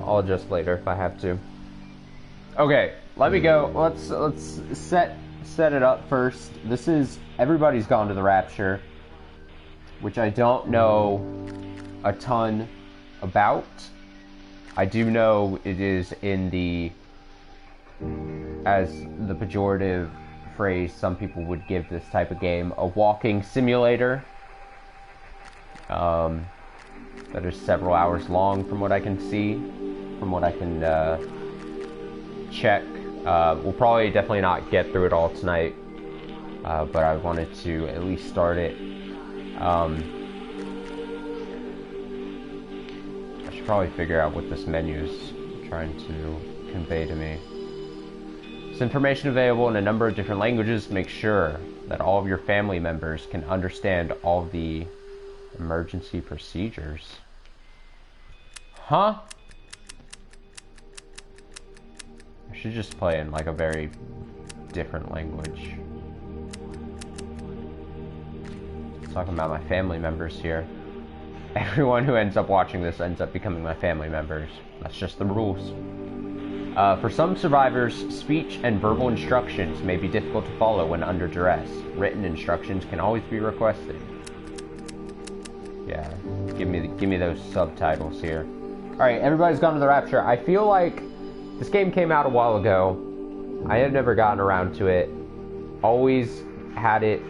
I'll adjust later if I have to. Okay, let me go. Let's set it up first. This is Everybody's Gone to the Rapture, which I don't know a ton about. I do know it is in the, as the pejorative phrase some people would give this type of game, a walking simulator. That is several hours long from what I can see, from what I can check. We'll probably definitely not get through it all tonight, but I wanted to at least start it. I should probably figure out what this menu is trying to convey to me. It's information available in a number of different languages. Make sure that all of your family members can understand all the emergency procedures. Huh? I should just play in like a very different language. Talking about my family members here. Everyone who ends up watching this ends up becoming my family members. That's just the rules. For some survivors, speech and verbal instructions may be difficult to follow when under duress. Written instructions can always be requested. Yeah, give me those subtitles here. Alright, Everybody's Gone to the Rapture. I feel like this game came out a while ago. I had never gotten around to it. Always had it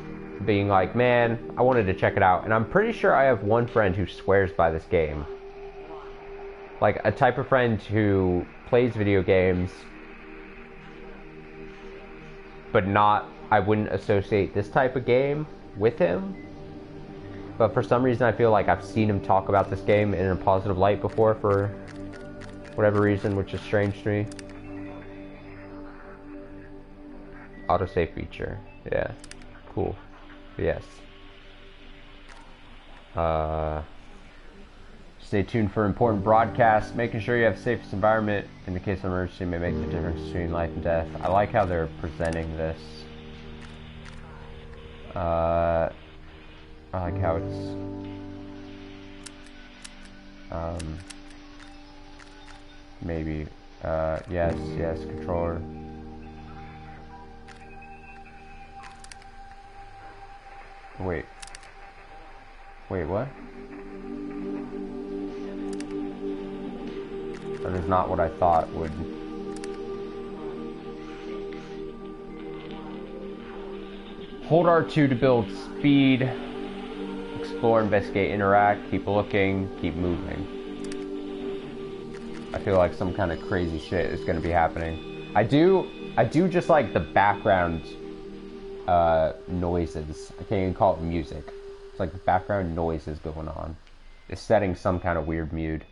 being like, man, I wanted to check it out. And I'm pretty sure I have one friend who swears by this game. Like, a type of friend who plays video games, but not, I wouldn't associate this type of game with him. But for some reason I feel like I've seen him talk about this game in a positive light before for whatever reason, which is strange to me. Autosave feature. Yeah. Cool. Yes. Stay tuned for important broadcasts. Making sure you have the safest environment in the case of emergency may make the difference between life and death. I like how they're presenting this. I like how it's maybe yes, controller. Wait, what? That is not what I thought would. Hold R2 to build speed. Explore, investigate, interact, keep looking, keep moving. I feel like some kind of crazy shit is going to be happening. I do just like the background noises. I can't even call it music. It's like background noises going on. It's setting some kind of weird mood.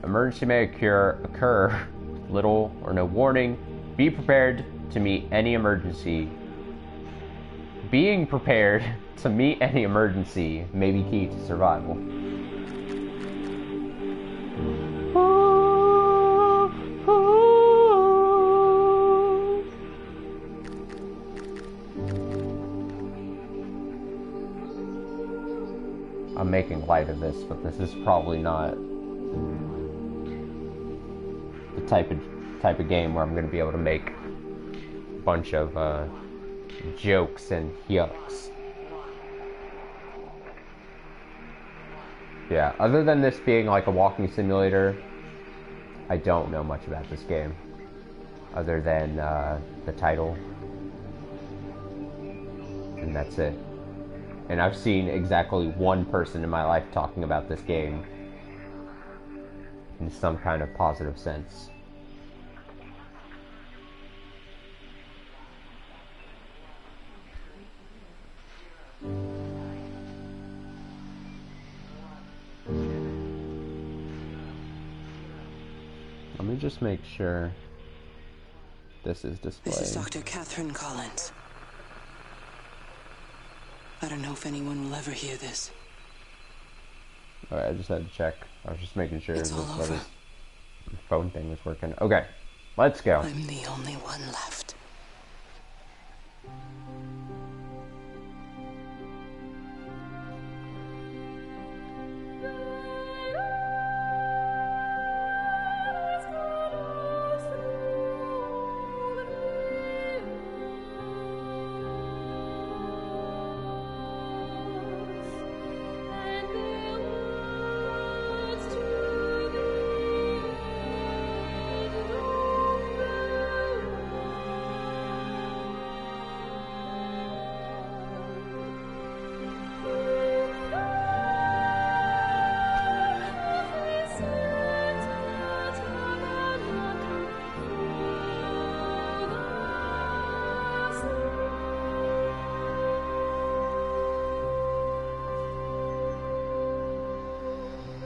Emergency may occur little or no warning. Be prepared to meet any emergency. Being prepared to meet any emergency may be key to survival. I'm making light of this, but this is probably not the type of game where I'm going to be able to make a bunch of jokes and yucks. Yeah, other than this being like a walking simulator, I don't know much about this game other than the title, and that's it. And I've seen exactly one person in my life talking about this game in some kind of positive sense. Let me just make sure this is displayed. This is Dr. Catherine Collins. I don't know if anyone will ever hear this. Alright, I just had to check. I was just making sure It's all over. The phone thing was working. Okay, let's go. I'm the only one left.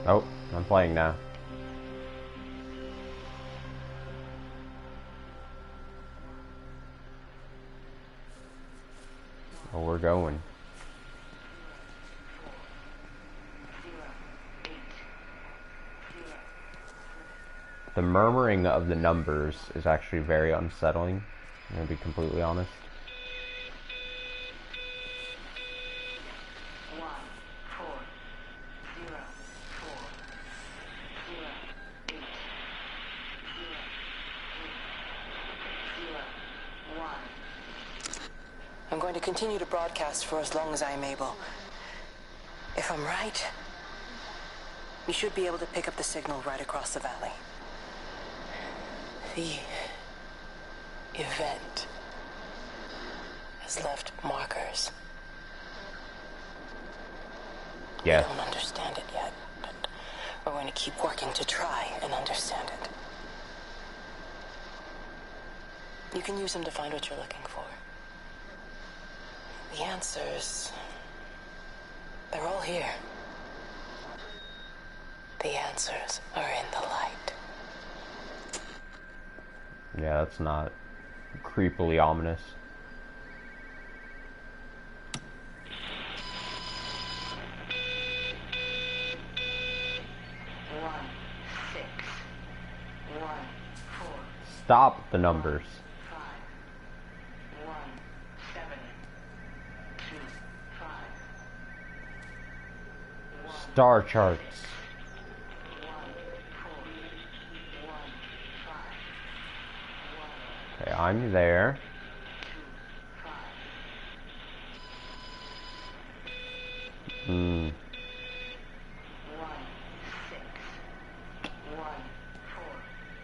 Oh, I'm playing now. Oh, we're going. The murmuring of the numbers is actually very unsettling. I'm gonna be completely honest. I'm going to continue to broadcast for as long as I am able. If I'm right, we should be able to pick up the signal right across the valley. The event has left markers. Yes. I don't understand it yet, but we're going to keep working to try and understand it. You can use them to find what you're looking for. The answers, they're all here. The answers are in the light. Yeah, that's not creepily ominous. Stop the numbers. Star charts. Okay, I'm there. No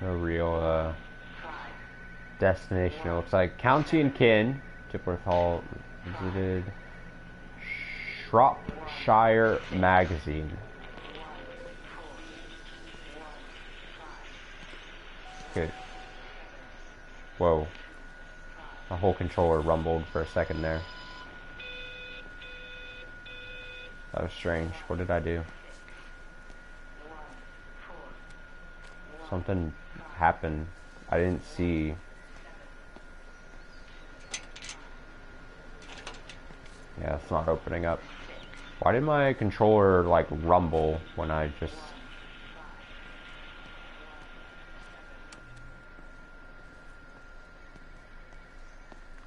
real destination. It looks like County and Kin, Tipworth Hall, visited Shropshire Magazine. Good. Whoa. The whole controller rumbled for a second there. That was strange. What did I do? Something happened. I didn't see. Yeah, it's not opening up. Why did my controller, like, rumble when I just...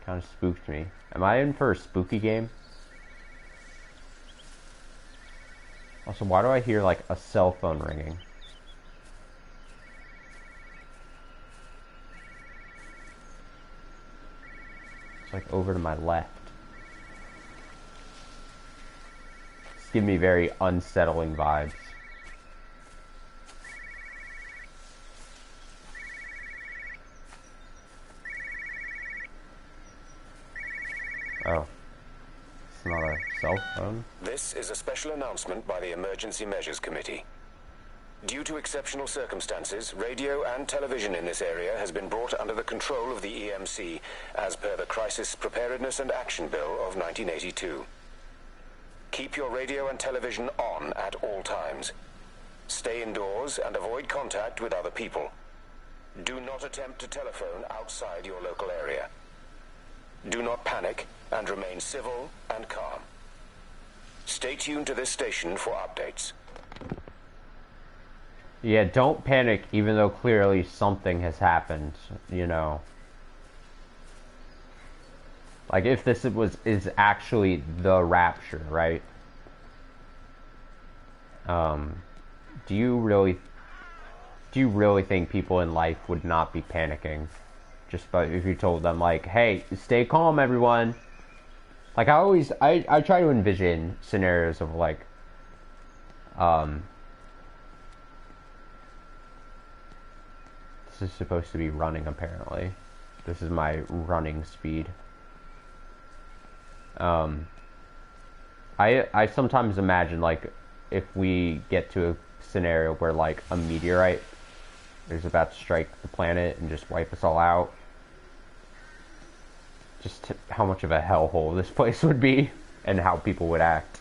Kind of spooked me. Am I in for a spooky game? Also, why do I hear, like, a cell phone ringing? It's, like, over to my left. It's giving me very unsettling vibes. Oh. It's not a cell phone. This is a special announcement by the Emergency Measures Committee. Due to exceptional circumstances, radio and television in this area has been brought under the control of the EMC as per the Crisis Preparedness and Action Bill of 1982. Keep your radio and television on at all times. Stay indoors and avoid contact with other people. Do not attempt to telephone outside your local area. Do not panic and remain civil and calm. Stay tuned to this station for updates. Yeah, don't panic even though clearly something has happened, you know. Like if this is actually the Rapture, right? Do you really think people in life would not be panicking just by if you told them like, hey, stay calm everyone? Like I try to envision scenarios of like this is supposed to be running apparently. This is my running speed. I sometimes imagine like if we get to a scenario where like a meteorite is about to strike the planet and just wipe us all out, just how much of a hellhole this place would be and how people would act.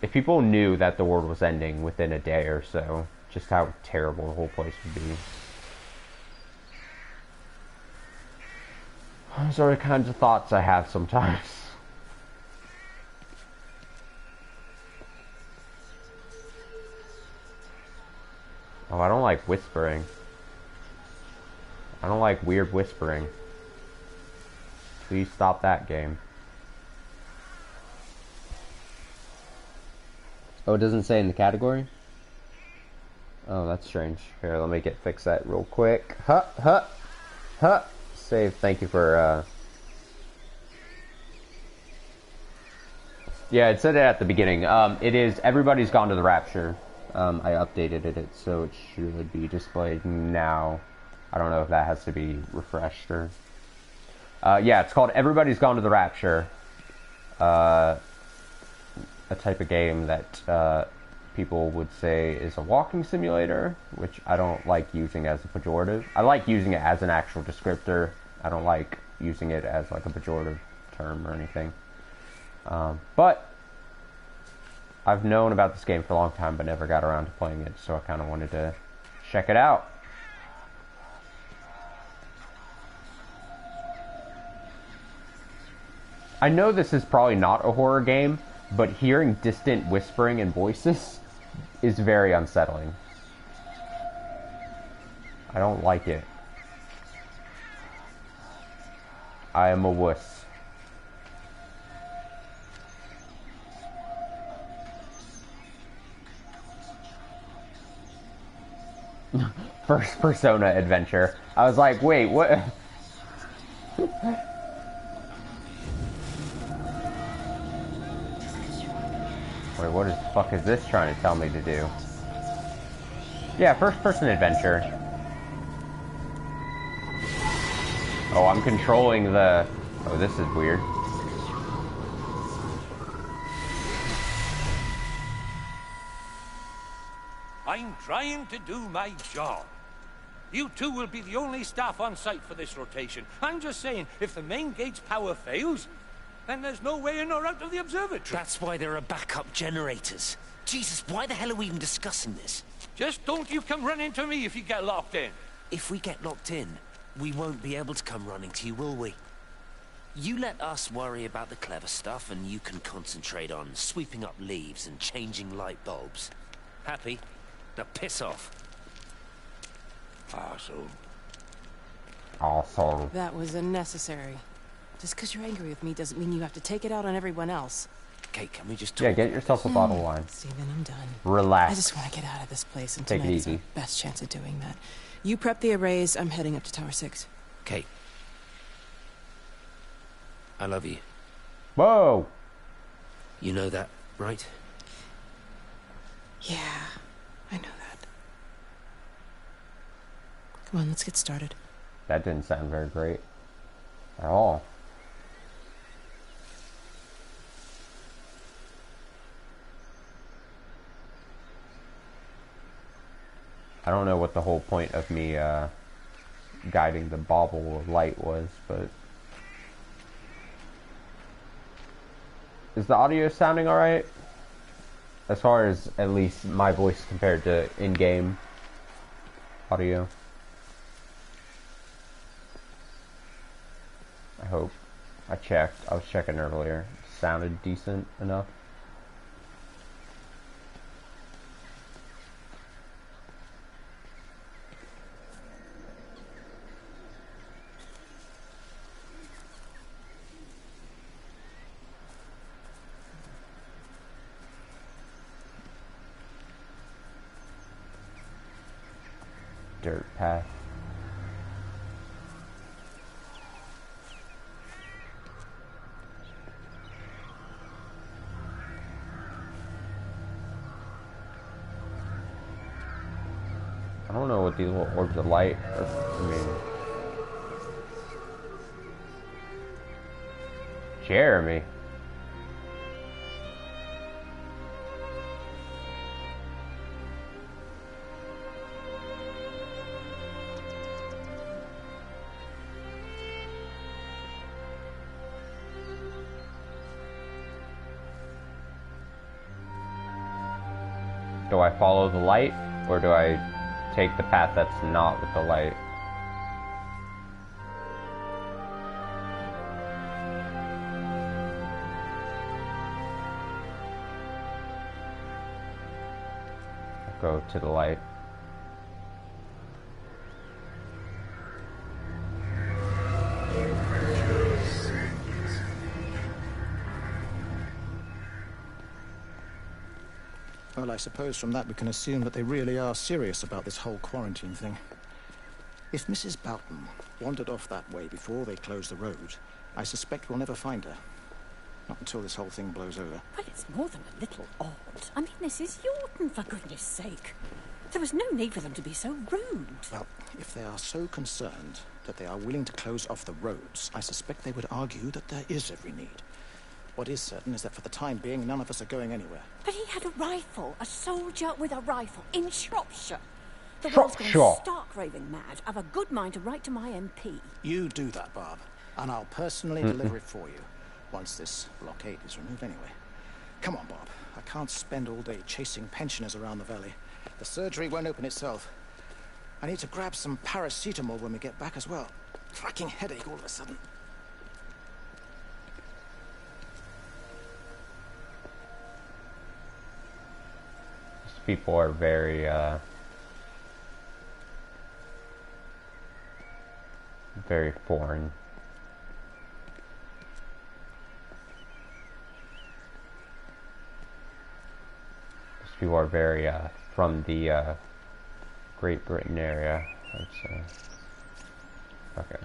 if people knew that the world was ending within a day or so, just how terrible the whole place would be. Those are the kinds of thoughts I have sometimes. Oh, I don't like whispering. I don't like weird whispering. Please stop that, game. Oh, it doesn't say in the category? Oh, that's strange. Here, let me fix that real quick. Save. Thank you for, Yeah, it said it at the beginning. It is Everybody's Gone to the Rapture. I updated it, so it should be displayed now. I don't know if that has to be refreshed or... yeah, it's called Everybody's Gone to the Rapture. A type of game that people would say is a walking simulator, which I don't like using as a pejorative. I like using it as an actual descriptor. I don't like using it as like a pejorative term or anything. But I've known about this game for a long time, but never got around to playing it, so I kind of wanted to check it out. I know this is probably not a horror game, but hearing distant whispering and voices is very unsettling. I don't like it. I am a wuss. First Persona adventure. I was like, wait, what? Wait, what the fuck is this trying to tell me to do? Yeah, first-person adventure. Oh, I'm controlling the... Oh, this is weird. I'm trying to do my job. You two will be the only staff on site for this rotation. I'm just saying, if the main gate's power fails, then there's no way in or out of the observatory. That's why there are backup generators. Jesus, why the hell are we even discussing this? Just don't you come running to me if you get locked in. If we get locked in, we won't be able to come running to you, will we? You let us worry about the clever stuff, and you can concentrate on sweeping up leaves and changing light bulbs. Happy? Now piss off. Awesome. That was unnecessary. Just because you're angry with me doesn't mean you have to take it out on everyone else. Kate, can we just talk? Yeah, get yourself a bottle of wine. Steven, I'm done. Relax. I just want to get out of this place, and Take it tonight is easy. our best chance of doing that. You prep the arrays, I'm heading up to Tower 6. Kate. I love you. Whoa! You know that, right? Yeah, I know that. Come on, let's get started. That didn't sound very great. At all. I don't know what the whole point of me guiding the bauble of light was, but... Is the audio sounding alright? As far as at least my voice compared to in-game audio. I hope. I checked. I was checking earlier. It sounded decent enough. Dirt path. I don't know what these little orbs of light are. I mean, Jeremy. Do I follow the light, or do I take the path that's not with the light? I'll go to the light. Well, I suppose from that we can assume that they really are serious about this whole quarantine thing. If Mrs. Boughton wandered off that way before they closed the road, I suspect we'll never find her. Not until this whole thing blows over. Well, it's more than a little odd. I mean, this is Yorton, for goodness sake. There was no need for them to be so rude. Well, if they are so concerned that they are willing to close off the roads, I suspect they would argue that there is every need. What is certain is that for the time being, none of us are going anywhere. But he had a rifle, a soldier with a rifle, in Shropshire. The Shropshire. world's gone stark raving mad. I've a good mind to write to my MP. You do that, Barb, and I'll personally deliver it for you, once this blockade is removed anyway. Come on, Bob. I can't spend all day chasing pensioners around the valley. The surgery won't open itself. I need to grab some paracetamol when we get back as well. Cracking headache all of a sudden. People are very, very foreign. These people are very, from the, Great Britain area, I'd say. Okay.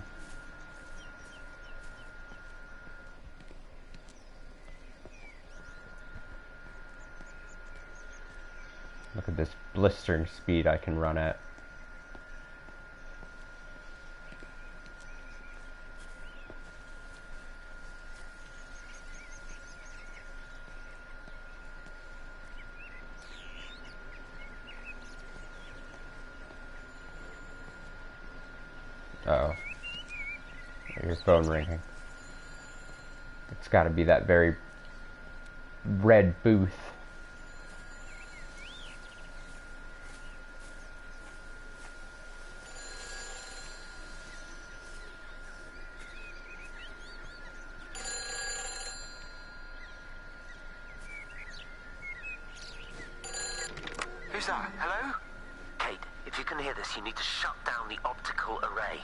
Look at this blistering speed I can run at. Uh-oh. Your phone ringing. It's gotta be that very red booth. Who's that? Hello? Kate, if you can hear this, you need to shut down the optical array.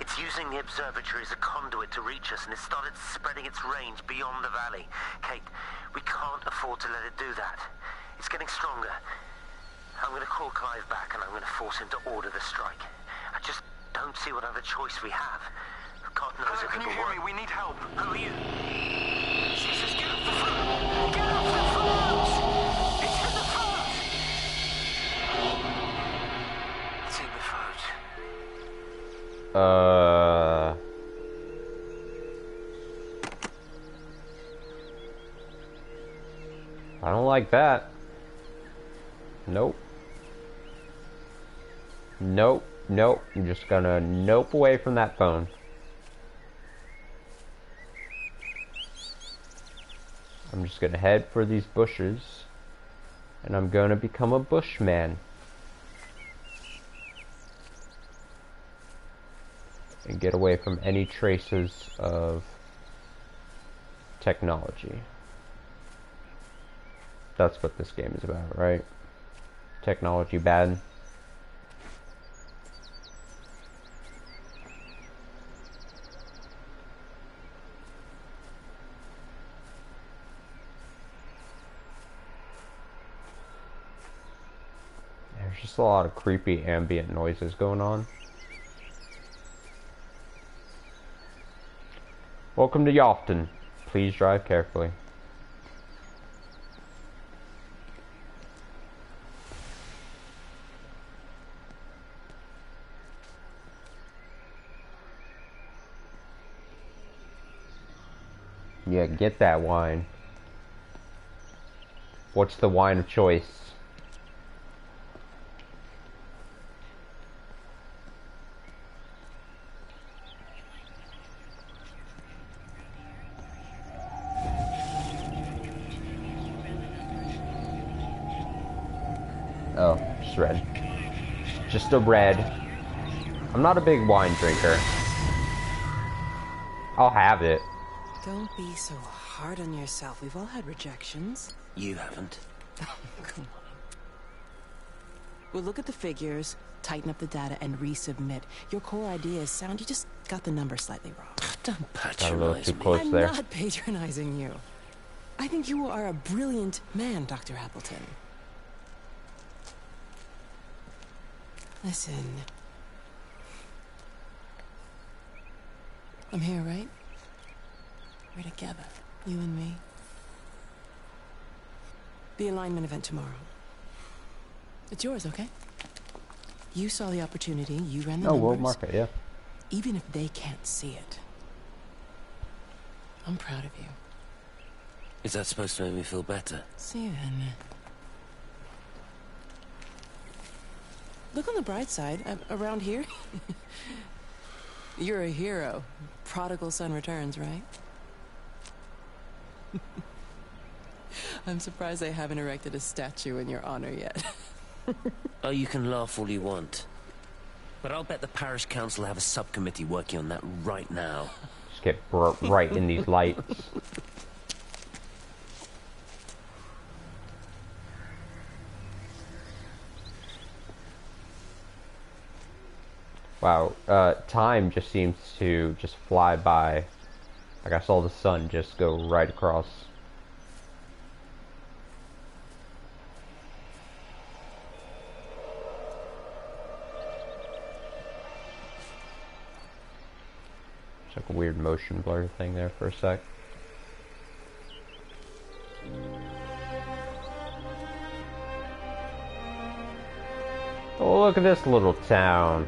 It's using the observatory as a conduit to reach us, and it's started spreading its range beyond the valley. Kate, we can't afford to let it do that. It's getting stronger. I'm going to call Clive back, and I'm going to force him to order the strike. I just don't see what other choice we have. God knows Hello, if can you it'll hear work. me? We need help. Who are you? Jesus, get off the phone! Get off the phone! It's in the phone! It's in the phone. I don't like that. Nope. Nope. Nope. I'm just gonna nope away from that phone. I'm just gonna head for these bushes, and I'm gonna become a bushman. And get away from any traces of technology. That's what this game is about, right? Technology bad. There's just a lot of creepy ambient noises going on. Welcome to Yorton. Please drive carefully. Yeah, get that wine. What's the wine of choice? Oh, just red. Just a red. I'm not a big wine drinker. I'll have it. Don't be so hard on yourself. We've all had rejections. You haven't. Come on. We'll look at the figures, tighten up the data, and resubmit. Your core idea is sound. You just got the number slightly wrong. Don't Got a little patronize too me. close I'm there. not patronizing you. I think you are a brilliant man, Dr. Appleton. Listen. I'm here, right? We're together, you and me. The alignment event tomorrow. It's yours, okay? You saw the opportunity, you ran the numbers. World market, yeah. Even if they can't see it, I'm proud of you. Is that supposed to make me feel better? Steven. Look on the bright side. Around here, you're a hero. Prodigal son returns, right? I'm surprised they haven't erected a statue in your honor yet. Oh, you can laugh all you want. But I'll bet the parish council have a subcommittee working on that right now. Just get right in these lights. Wow, time just seems to just fly by. Like I saw the sun just go right across. It's like a weird motion blur thing there for a sec. Oh, look at this little town.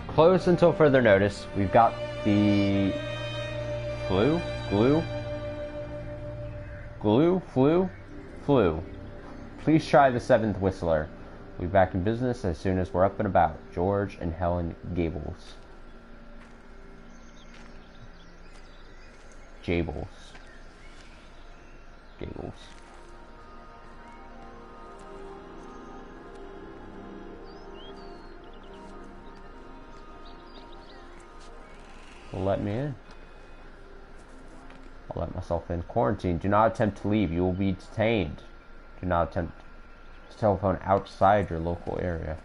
Closed until further notice. We've got the flu. Please try the 7th Whistler. We'll be back in business as soon as we're up and about. George and Helen Gables. Gables. Will let me in. I'll let myself in. Quarantine. Do not attempt to leave. You will be detained. Do not attempt to telephone outside your local area.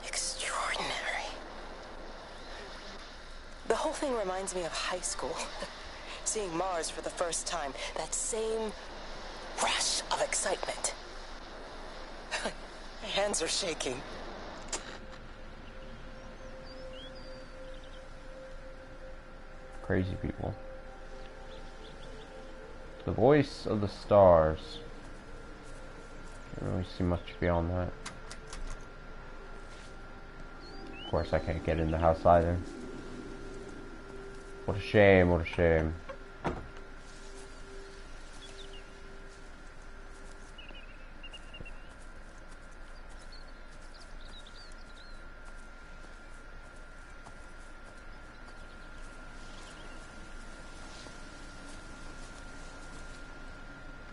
Extraordinary. The whole thing reminds me of high school. Seeing Mars for the first time. That same rush of excitement. My hands are shaking. Crazy people. The voice of the stars. Can't really see much beyond that. Of course, I can't get in the house either. What a shame, what a shame.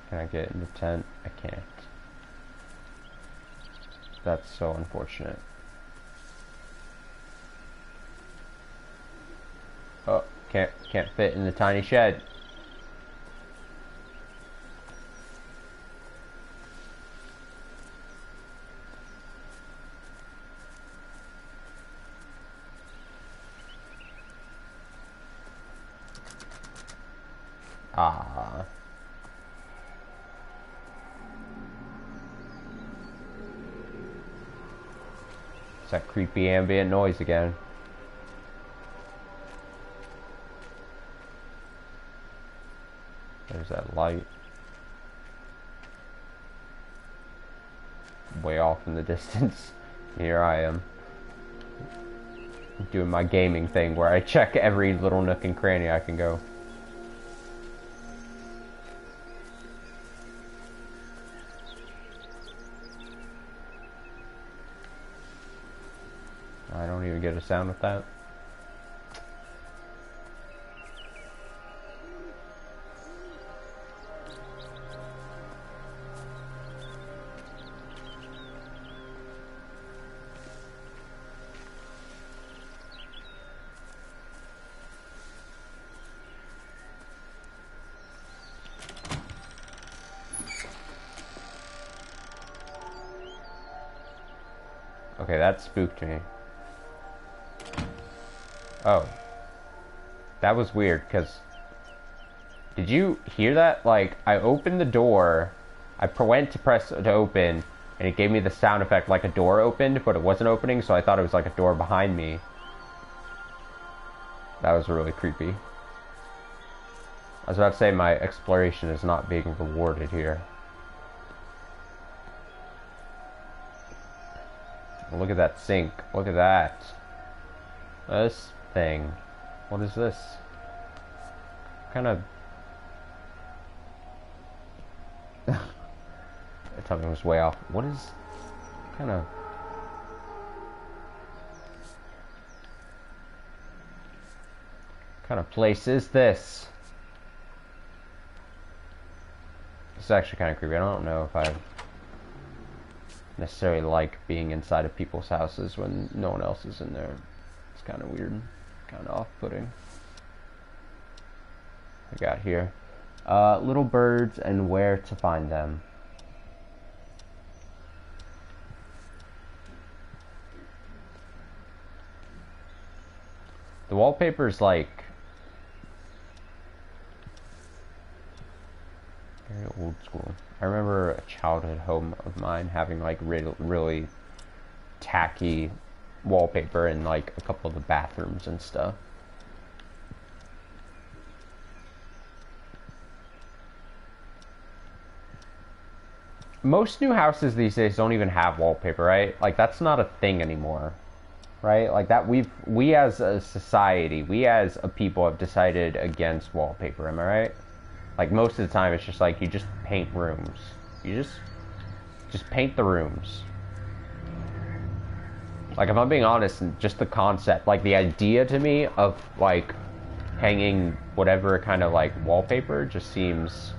Can I get in the tent? I can't. That's so unfortunate. Oh, can't fit in the tiny shed. Ah. It's that creepy ambient noise again. There's that light. way off in the distance. Here I am, doing my gaming thing where I check every little nook and cranny I can go. I don't even get a sound with that. Okay, that spooked me. Oh. That was weird, because... Did you hear that? Like, I opened the door, I went to press to open, and it gave me the sound effect like a door opened, but it wasn't opening, so I thought it was like a door behind me. That was really creepy. I was about to say my exploration is not being rewarded here. Look at that sink. Look at that. This thing. What is this? Kind of... The timing was way off. What is... kind of... kind of place is this? It's actually kind of creepy. I don't know if I necessarily like being inside of people's houses when no one else is in there. It's kind of weird, kind of off-putting. We got here little birds and where to find them. The wallpaper is like very old school. I remember a childhood home of mine having like really tacky wallpaper in like a couple of the bathrooms and stuff. Most new houses these days don't even have wallpaper, right? Like that's not a thing anymore, right? Like that we as a society, we as a people have decided against wallpaper, am I right? Like most of the time it's just like you just paint rooms. You just paint the rooms. Like if I'm being honest, just the concept, like the idea to me of like hanging whatever kind of like wallpaper just seems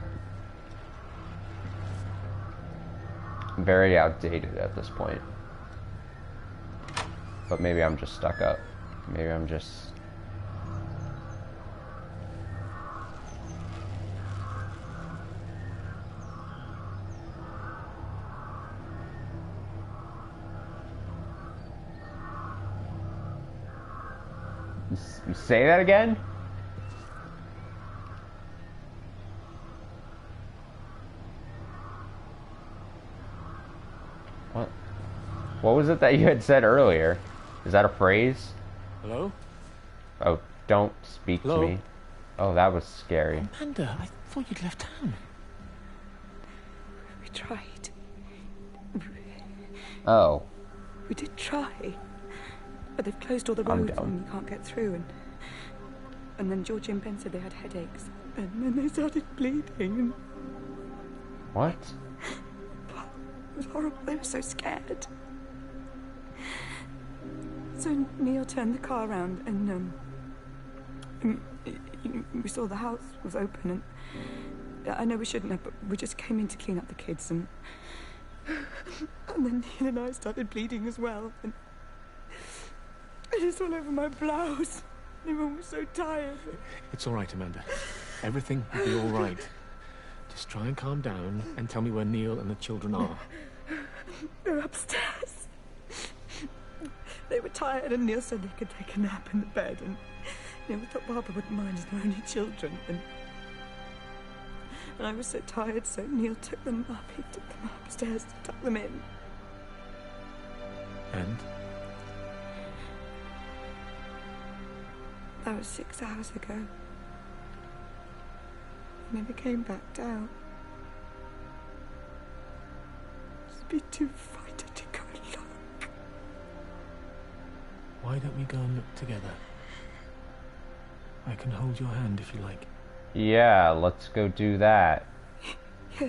very outdated at this point. But maybe I'm just stuck up. Maybe I'm just... You say that again? What was it that you had said earlier? Is that a phrase? Hello? Oh, don't speak to me. Oh, that was scary. Amanda, I thought you'd left town. We tried. Oh. We did try. But they've closed all the roads and you can't get through. And then Georgie and Ben said they had headaches. And then they started bleeding. What? It was horrible. They were so scared. So Neil turned the car around and we saw the house was open and I know we shouldn't have, but we just came in to clean up the kids and then Neil and I started bleeding as well and it's all over my blouse. Everyone was so tired. It's all right, Amanda. Everything will be all right. Just try and calm down and tell me where Neil and the children are. They're upstairs. They were tired and Neil said they could take a nap in the bed and Neil thought Barbara wouldn't mind as they're only children and I was so tired so Neil took them up. He took them upstairs to tuck them in. And? That was 6 hours ago. I never came back down. It's been too frightening. Why don't we go and look together? I can hold your hand if you like. Yeah, let's go do that. Yeah.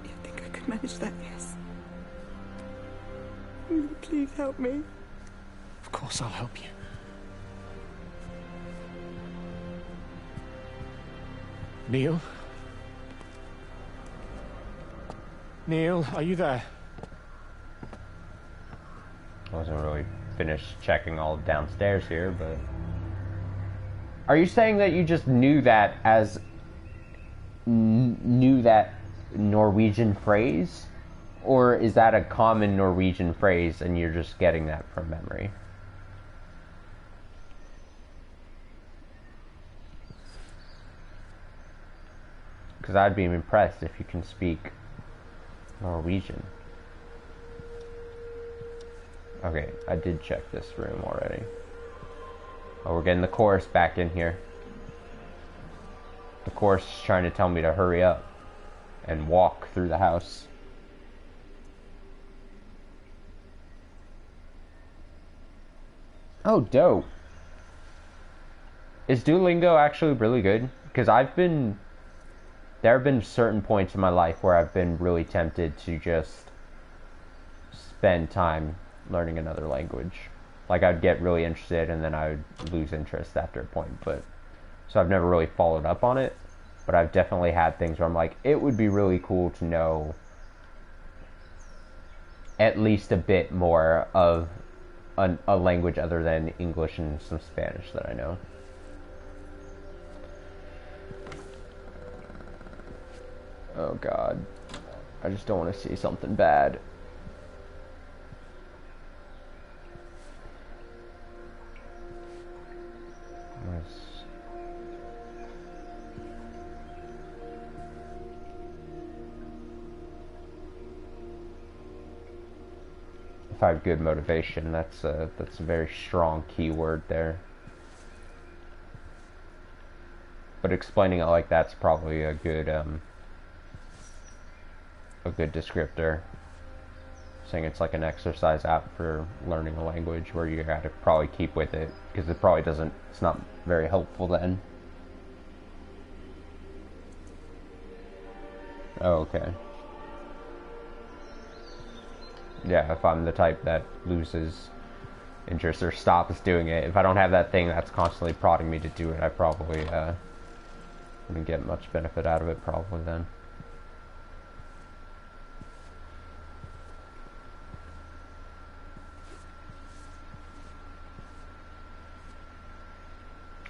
I think I could manage that, yes. Please help me. Of course I'll help you. Neil? Neil, are you there? I wasn't really finished checking all downstairs here, but... Are you saying that you just knew that as... knew that Norwegian phrase? Or is that a common Norwegian phrase and you're just getting that from memory? Because I'd be impressed if you can speak Norwegian. Okay, I did check this room already. Oh, we're getting the chorus back in here. The chorus is trying to tell me to hurry up and walk through the house. Oh, dope. Is Duolingo actually really good? Because there have been certain points in my life where I've been really tempted to just spend time learning another language. Like, I'd get really interested and then I would lose interest after a point. So I've never really followed up on it. But I've definitely had things where I'm like, it would be really cool to know at least a bit more of a language other than English and some Spanish that I know. Oh God, I just don't want to see something bad. Nice. If I have good motivation, that's a very strong keyword there. But explaining it like that's probably a good descriptor. Saying it's like an exercise app for learning a language where you gotta probably keep with it because it probably doesn't. It's not very helpful then. Oh, okay. Yeah, if I'm the type that loses interest or stops doing it, if I don't have that thing that's constantly prodding me to do it, I probably wouldn't get much benefit out of it probably then.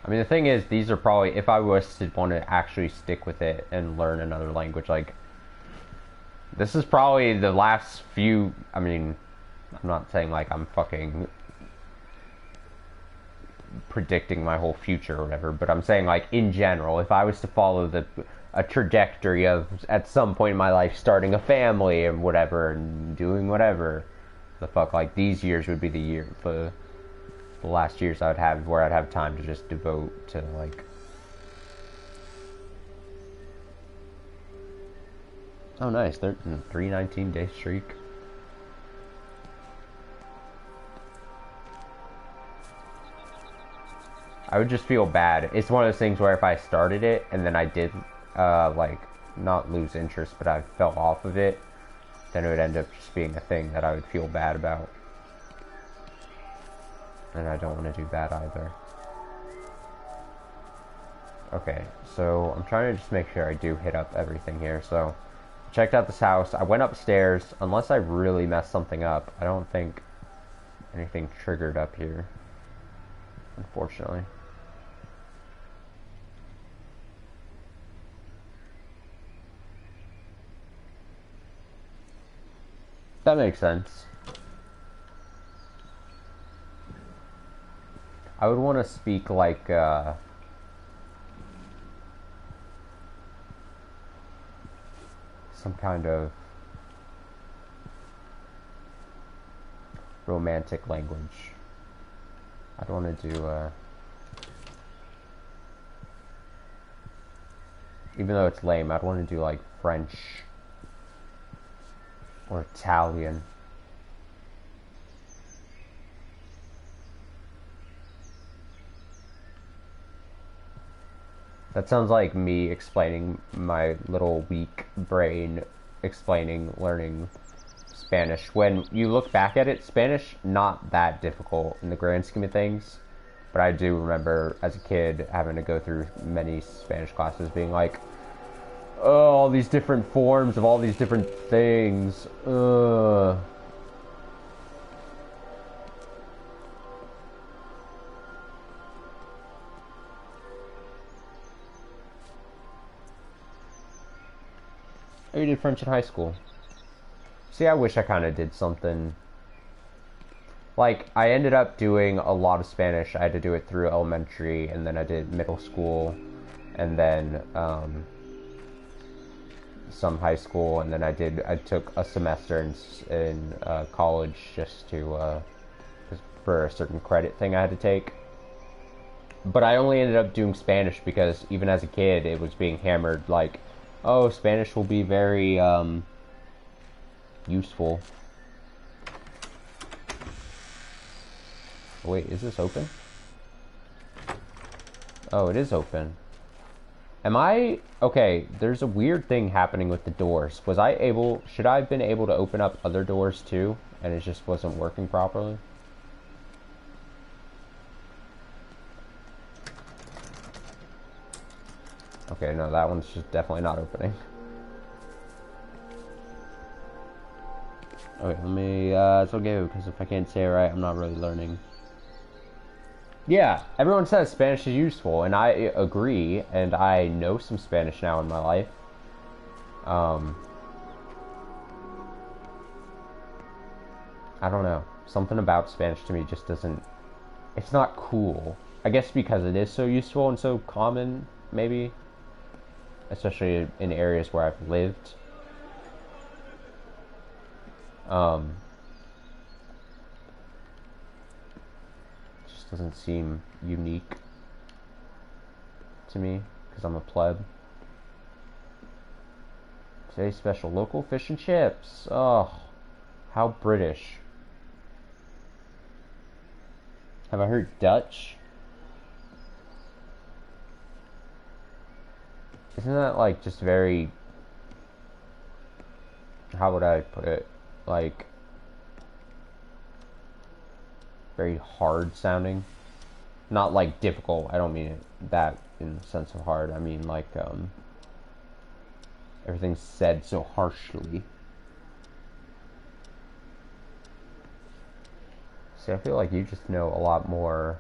I mean, the thing is, these are probably, if I was to want to actually stick with it and learn another language, like, this is probably the last few, I mean, I'm not saying like I'm fucking predicting my whole future or whatever, but I'm saying like in general, if I was to follow a trajectory of at some point in my life starting a family and whatever and doing whatever the fuck, like these years would be the last years I would have where I'd have time to just devote to like. Oh nice, 319-day streak. I would just feel bad. It's one of those things where if I started it and then I did like not lose interest but I fell off of it, then it would end up just being a thing that I would feel bad about. And I don't want to do that either. Okay, so I'm trying to just make sure I do hit up everything here. So checked out this house. I went upstairs. Unless I really messed something up, I don't think anything triggered up here, unfortunately. That makes sense. I would want to speak like some kind of romantic language. I'd want to do even though it's lame, I'd want to do like French or Italian. That sounds like me explaining my little weak brain explaining learning Spanish. When you look back at it, Spanish not that difficult in the grand scheme of things. But I do remember as a kid having to go through many Spanish classes being like, oh, all these different forms of all these different things. Ugh. Oh, you did French in high school. See, I wish I kind of did something. Like, I ended up doing a lot of Spanish. I had to do it through elementary, and then I did middle school, and then some high school, and then I took a semester in college just for a certain credit thing I had to take. But I only ended up doing Spanish because even as a kid, it was being hammered like, oh, Spanish will be very useful. Wait, is this open? Oh, it is open. Am I... Okay, there's a weird thing happening with the doors. Should I have been able to open up other doors too? And it just wasn't working properly? Okay, no, that one's just definitely not opening. Okay, let me, it's okay, because if I can't say it right, I'm not really learning. Yeah, everyone says Spanish is useful, and I agree, and I know some Spanish now in my life. I don't know. Something about Spanish to me just doesn't... It's not cool. I guess because it is so useful and so common, maybe. Especially in areas where I've lived. Doesn't seem unique to me because I'm a pleb. Today's special, local fish and chips. Oh, how British. Have I heard Dutch? Isn't that like just very, how would I put it, like very hard sounding? Not like difficult, I don't mean it that in the sense of hard, I mean like everything's said so harshly. See, I feel like you just know a lot more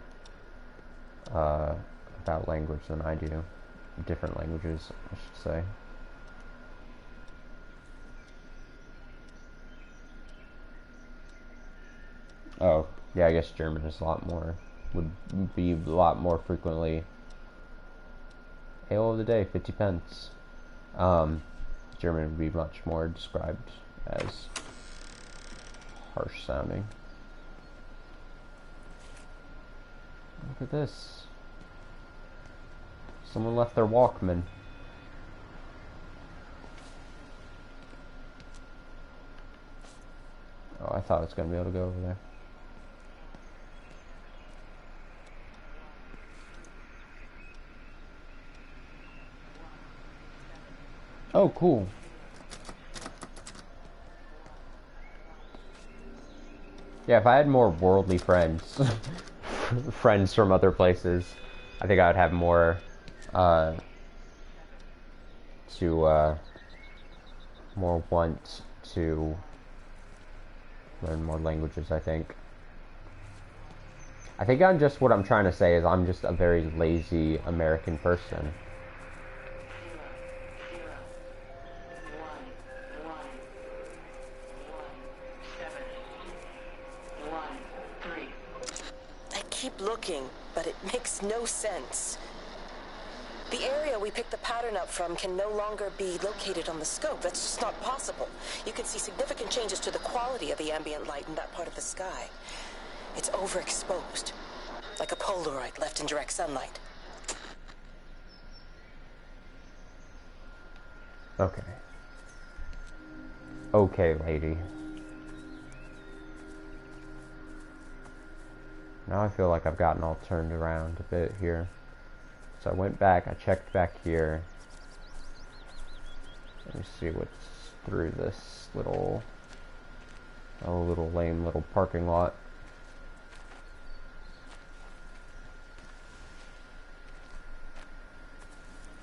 about language than I do. Different languages, I should say. Oh, yeah, I guess German is a lot more, would be a lot more frequently. Ale of the day, 50 pence. German would be much more described as harsh sounding. Look at this. Someone left their Walkman. Oh, I thought I was going to be able to go over there. Oh, cool. Yeah, if I had more worldly friends, friends from other places, I think I would have more, more want to learn more languages, I think. What I'm trying to say is I'm just a very lazy American person. Keep looking, but it makes no sense. The area we picked the pattern up from can no longer be located on the scope. That's just not possible. You can see significant changes to the quality of the ambient light in that part of the sky. It's overexposed, like a Polaroid left in direct sunlight. Okay. Okay, lady. Now I feel like I've gotten all turned around a bit here. So I went back, I checked back here. Let me see what's through this little lame little parking lot.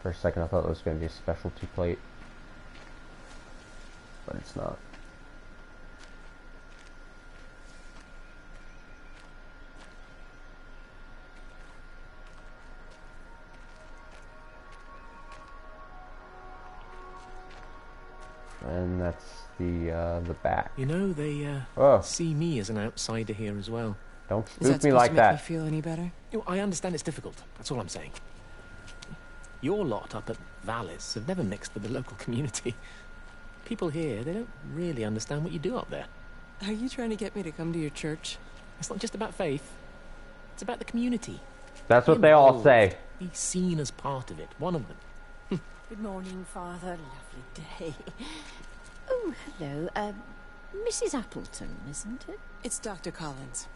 For a second I thought it was going to be a specialty plate, but it's not. And that's the back. You know, they see me as an outsider here as well. Don't spook me like that. Make me feel any better? You know, I understand it's difficult. That's all I'm saying. Your lot up at Vallis have never mixed with the local community. People here, they don't really understand what you do up there. Are you trying to get me to come to your church? It's not just about faith. It's about the community. That's what they all say. Be seen as part of it. One of them. Good morning, Father. Lovely day. Oh, hello. Mrs. Appleton, isn't it? It's Dr. Collins.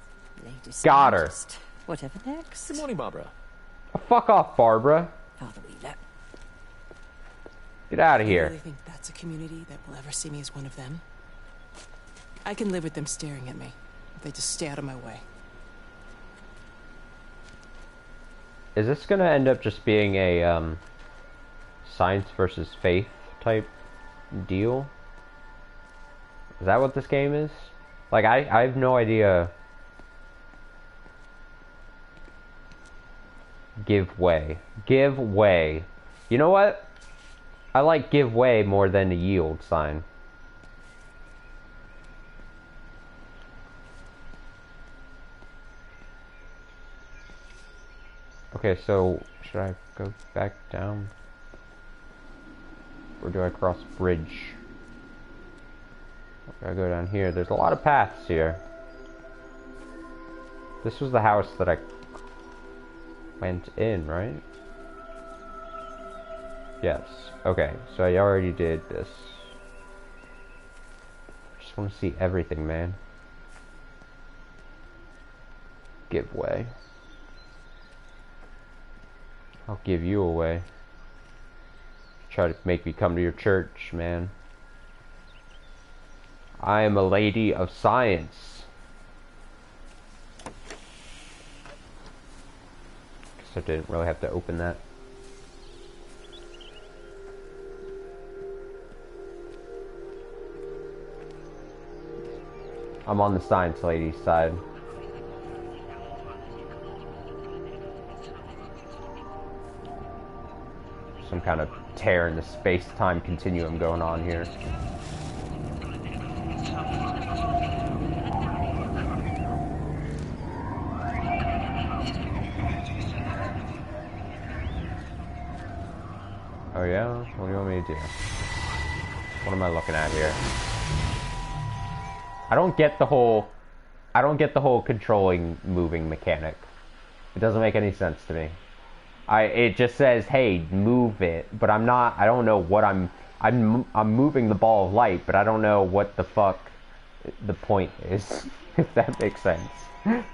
Ladies Got her. first. Whatever next. Good morning, Barbara. Oh, fuck off, Barbara. Father Wheeler. Get out of You here. really think that's a community that will ever see me as one of them? I can live with them staring at me if they just stay out of my way. Is this gonna end up just being a science versus faith type deal? Is that what this game is? Like, I have no idea. Give way. Give way. You know what? I like give way more than a yield sign. Okay, so should I go back down? Or do I cross bridge? I go down here. There's a lot of paths here. This was the house that I went in, right? Yes. Okay, so I already did this. I just want to see everything, man. Give way. I'll give you away. Try to make me come to your church, man. I am a lady of science. Guess I didn't really have to open that. I'm on the science lady's side. Some kind of tear in the space-time continuum going on here. Oh yeah? What do you want me to do? What am I looking at here? I don't get the whole controlling moving mechanic. It doesn't make any sense to me. It just says, hey, move it, but I don't know what I'm moving the ball of light, but I don't know what the fuck the point is, if that makes sense.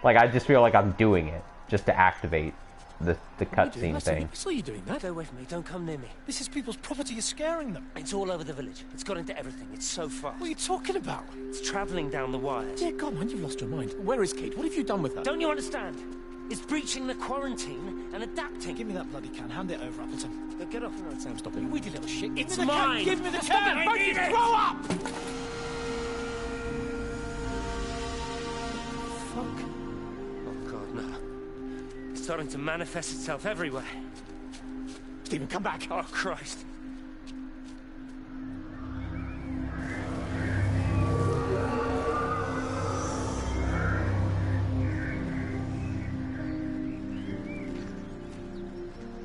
Like, I just feel like I'm doing it just to activate the cutscene thing. I saw you doing that. Go away from me, don't come near me. This is people's property, you're scaring them. It's all over the village. It's got into everything. It's so fast. What are you talking about? It's travelling down the wires. Dear God, man, you've lost your mind. Where is Kate? What have you done with her? Don't you understand? It's breaching the quarantine and adapting. Give me that bloody can. Hand it over, Appleton. Now get off. All right, Sam, stop it. You weedy little shit. It's mine. Give me the Stop can. it. I need it. Grow up! Fuck. Oh God, no. It's starting to manifest itself everywhere. Stephen, come back. Oh Christ.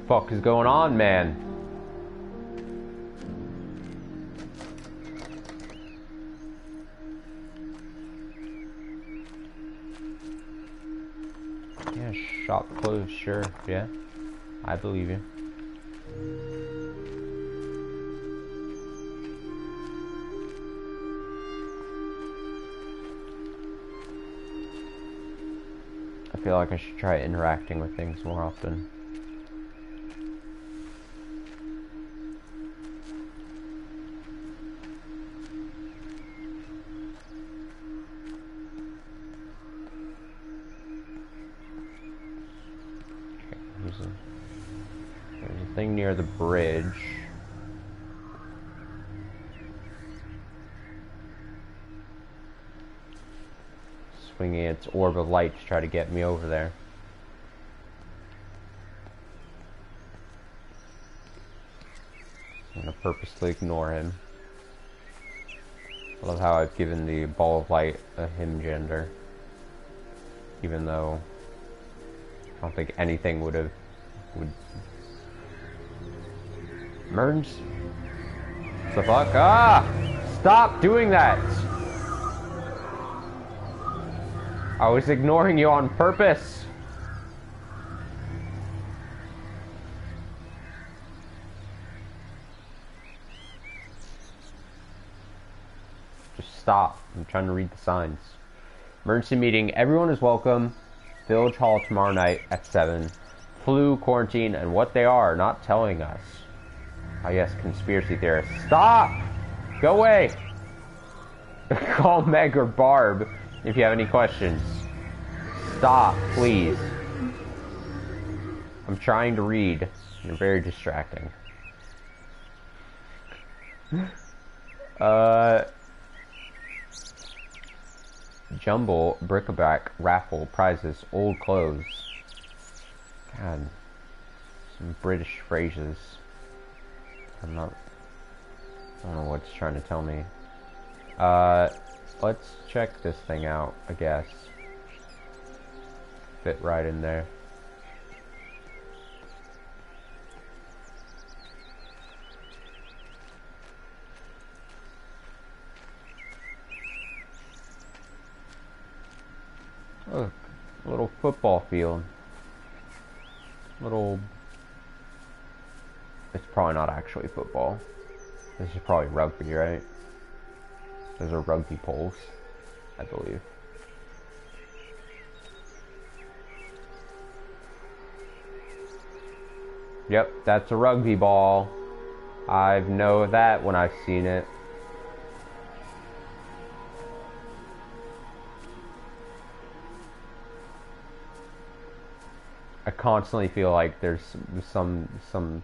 Fuck is going on, man? Yeah, shop closed, sure. Yeah, I believe you. I feel like I should try interacting with things more often. nothing near the bridge. Swinging its orb of light to try to get me over there. I'm gonna purposely ignore him. I love how I've given the ball of light a him gender. Even though I don't think anything would. Merns? What the fuck? Ah! Stop doing that! I was ignoring you on purpose! Just stop. I'm trying to read the signs. Emergency meeting. Everyone is welcome. Village Hall tomorrow night at 7. Flu, quarantine, and what they are not telling us. I guess conspiracy theorists. Stop! Go away! Call Meg or Barb if you have any questions. Stop, please. I'm trying to read. You're very distracting. Jumble, bric-a-brac, raffle, prizes, old clothes. God. Some British phrases. I don't know what it's trying to tell me. Let's check this thing out, I guess. Fit right in there. Look, a little football field. It's probably not actually football. This is probably rugby, right? Those are rugby poles, I believe. Yep, that's a rugby ball. I know that when I've seen it. I constantly feel like there's some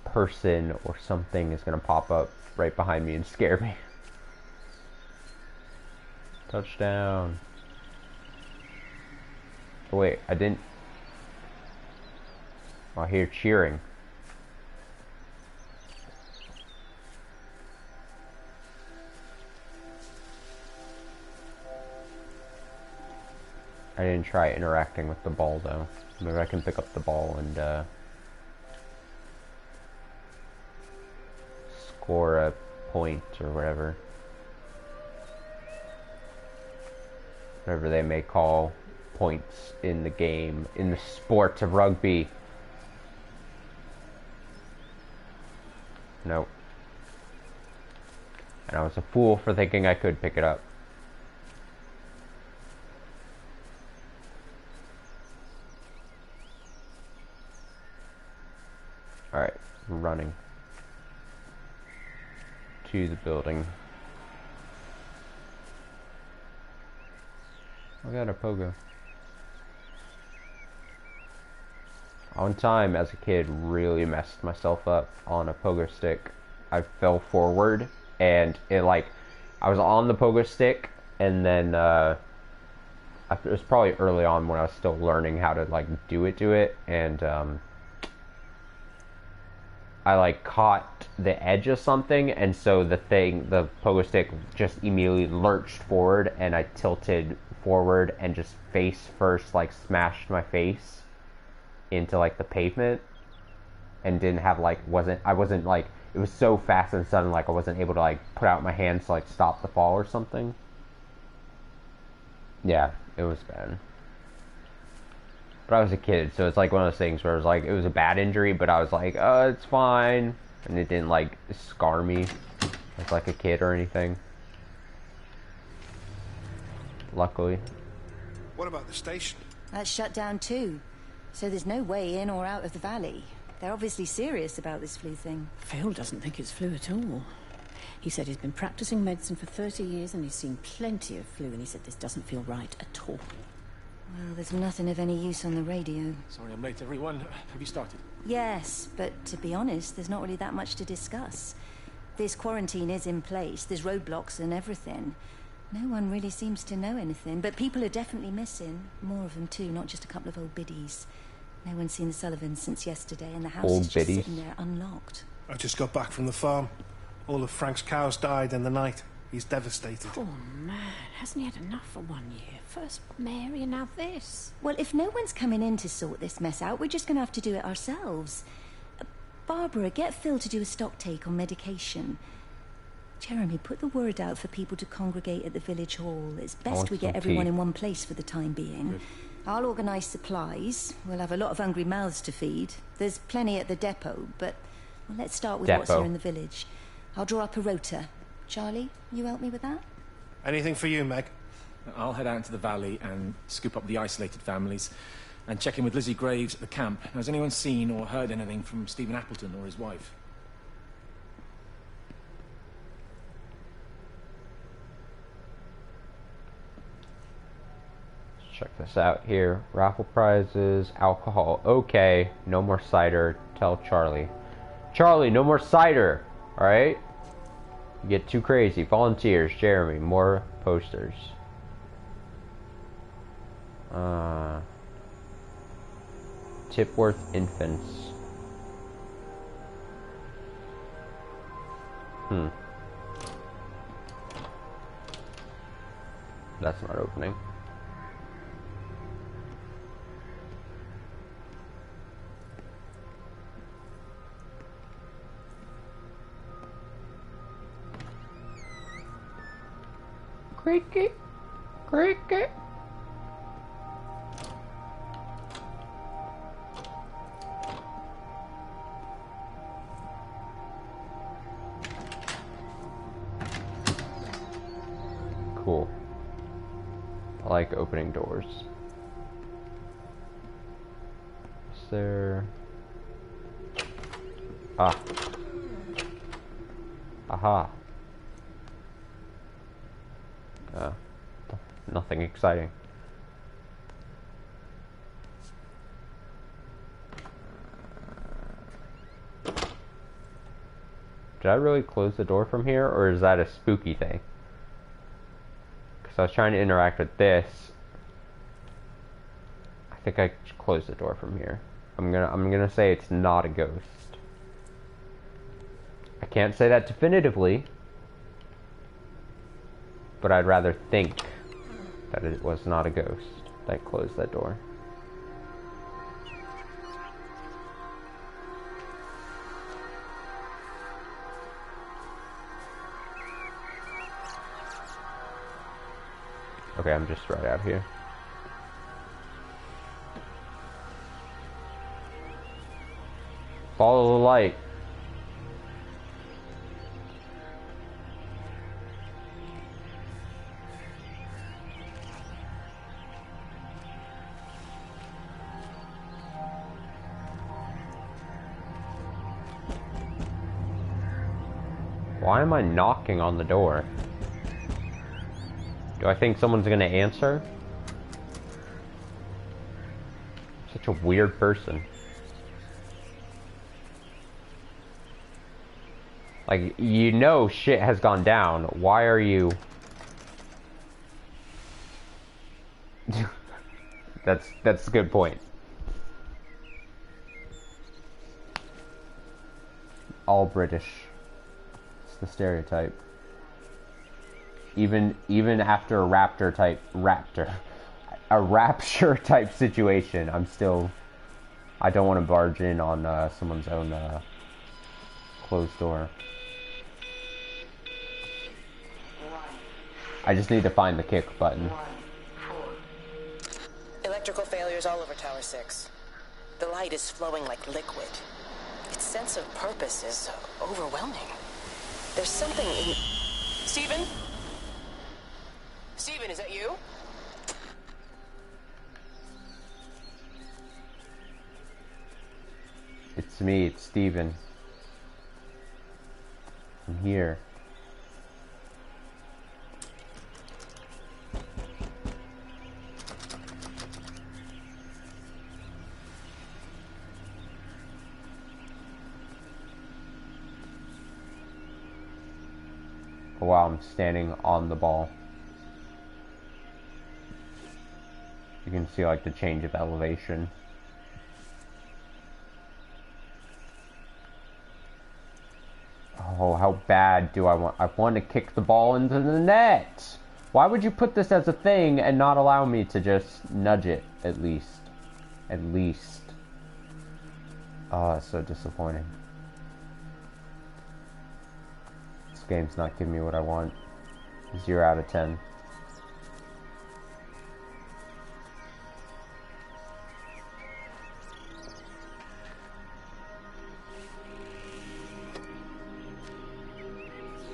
person or something is gonna pop up right behind me and scare me. Touchdown. Oh, wait, I didn't. I hear cheering. I didn't try interacting with the ball though. Maybe I can pick up the ball and score a point or whatever. Whatever they may call points in the game, in the sport of rugby. Nope. And I was a fool for thinking I could pick it up. Alright, I'm running to the building. I got a pogo. One time as a kid really messed myself up on a pogo stick. I fell forward and it I was on the pogo stick and then it was probably early on when I was still learning how to do it and I caught the edge of something and so the pogo stick just immediately lurched forward and I tilted forward and just face first smashed my face into the pavement and didn't have it was so fast and sudden I wasn't able to put out my hands to stop the fall or something. Yeah, it was bad. But I was a kid, so it's one of those things where it was it was a bad injury, but I was oh, it's fine. And it didn't scar me as a kid or anything. Luckily. What about the station? That's shut down too. So there's no way in or out of the valley. They're obviously serious about this flu thing. Phil doesn't think it's flu at all. He said he's been practicing medicine for 30 years and he's seen plenty of flu, and he said this doesn't feel right at all. Well, there's nothing of any use on the radio. Sorry I'm late, everyone. Have you started? Yes, but to be honest, there's not really that much to discuss. This quarantine is in place, there's roadblocks and everything. No one really seems to know anything, but people are definitely missing. More of them too, not just a couple of old biddies. No one's seen the Sullivans since yesterday, and the house is just sitting there unlocked. I just got back from the farm. All of Frank's cows died in the night. He's devastated. Poor man, hasn't he had enough for 1 year? First Mary and now this. Well, if no one's coming in to sort this mess out, we're just going to have to do it ourselves. Barbara, get Phil to do a stock take on medication. Jeremy, put the word out for people to congregate at the village hall. It's best we get everyone in one place for the time being. Good. I'll organise supplies. We'll have a lot of hungry mouths to feed. There's plenty at the depot, but well, let's start with what's here in the village. I'll draw up a rota. Charlie, you help me with that? Anything for you, Meg? I'll head out into the valley and scoop up the isolated families and check in with Lizzie Graves at the camp. Has anyone seen or heard anything from Stephen Appleton or his wife? Check this out here. Raffle prizes, alcohol. Okay, no more cider. Tell Charlie. Charlie, no more cider. Alright? You get too crazy. Volunteers, Jeremy. More posters. Tipworth Infants. That's not opening. Cricket, cricket. Cool. I like opening doors. Is there... Ah. Aha. Nothing exciting. Did I really close the door from here, or is that a spooky thing? Because I was trying to interact with this. I think I closed the door from here. I'm gonna say it's not a ghost. I can't say that definitively, but I'd rather think that it was not a ghost that closed that door. Okay, I'm just right out here. Follow the light. Why am I knocking on the door? Do I think someone's gonna answer? Such a weird person. Like, you know shit has gone down. Why are you... That's a good point. All British. The stereotype. Even after a rapture type situation, I don't want to barge in on someone's own closed door. I just need to find the kick button. Electrical failures all over Tower 6. The light is flowing like liquid. Its sense of purpose is overwhelming. There's something in... Stephen? Stephen, is that you? It's me, it's Stephen. I'm here. while I'm standing on the ball. You can see like the change of elevation. Oh, how bad do I want? I want to kick the ball into the net. Why would you put this as a thing and not allow me to just nudge it at least? At least. Oh, that's so disappointing. This game's not giving me what I want. 0 out of 10.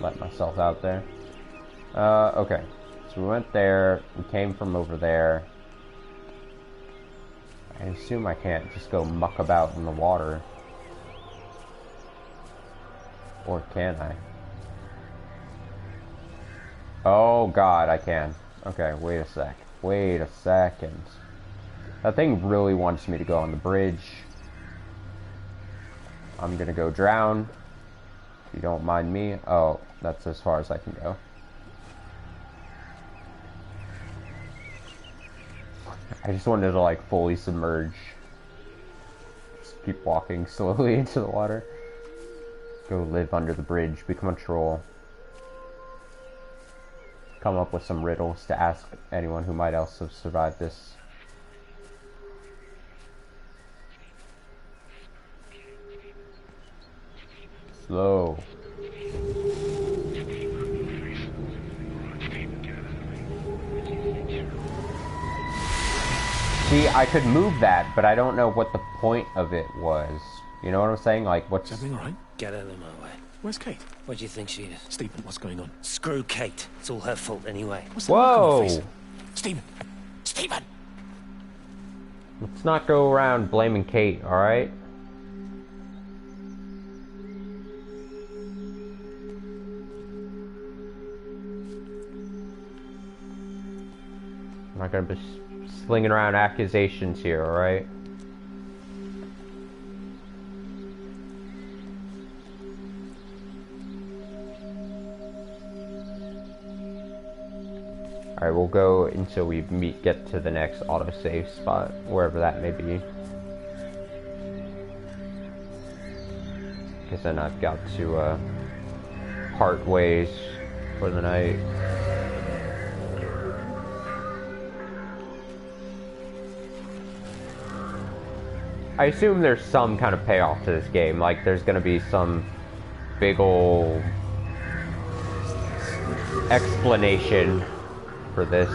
Let myself out there. Okay. So we went there. We came from over there. I assume I can't just go muck about in the water. Or can I? Oh god, I can. Okay, wait a sec. Wait a second. That thing really wants me to go on the bridge. I'm gonna go drown. If you don't mind me. Oh, that's as far as I can go. I just wanted to like fully submerge. Just keep walking slowly into the water. Go live under the bridge, become a troll. Come up with some riddles to ask anyone who might else have survived this. Slow. See, I could move that, but I don't know what the point of it was. You know what I'm saying? Like, what's... Is everything alright? Get out of my way. Where's Kate? What do you think she is? Stephen, what's going on? Screw Kate. It's all her fault anyway. Whoa! Stephen! Stephen! Let's not go around blaming Kate, alright? I'm not gonna be slinging around accusations here, alright? Alright, we'll go until we get to the next autosave spot, wherever that may be. Because then I've got to part ways for the night. I assume there's some kind of payoff to this game, like there's gonna be some big ol' explanation for this,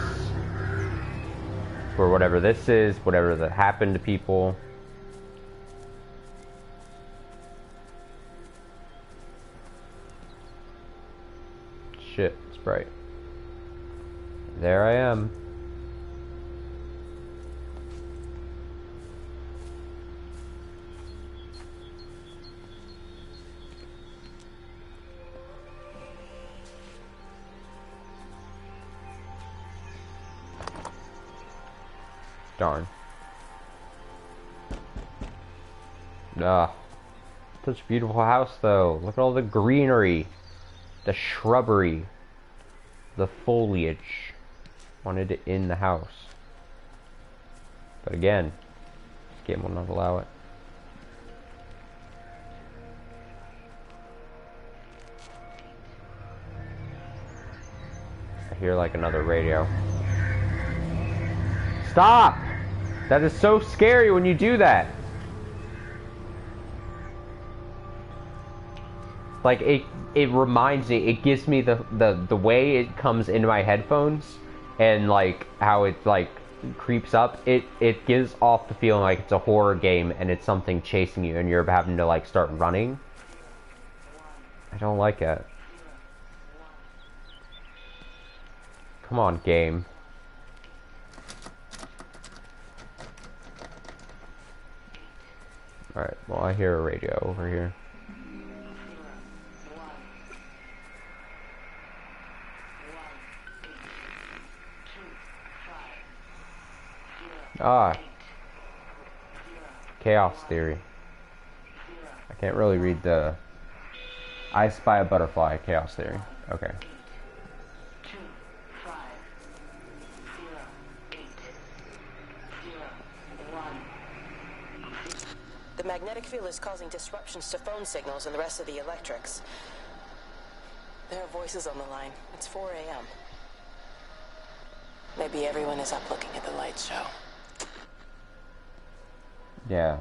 for whatever this is, whatever that happened to people. Shit, it's bright. There I am. Darn. Ah. Such a beautiful house though. Look at all the greenery. The shrubbery. The foliage. Wanted it in the house. But again, this game will not allow it. I hear like another radio. Stop! That is so scary when you do that. Like it reminds me, it gives me the way it comes into my headphones and like how it like creeps up, it gives off the feeling like it's a horror game and it's something chasing you and you're having to like start running. I don't like it. Come on, game. Alright, well I hear a radio over here. Ah. Chaos theory. I can't really read the... I spy a butterfly, chaos theory. Okay. magnetic field is causing disruptions to phone signals and the rest of the electrics. There are voices on the line. It's 4 a.m. Maybe everyone is up looking at the light show. Yeah.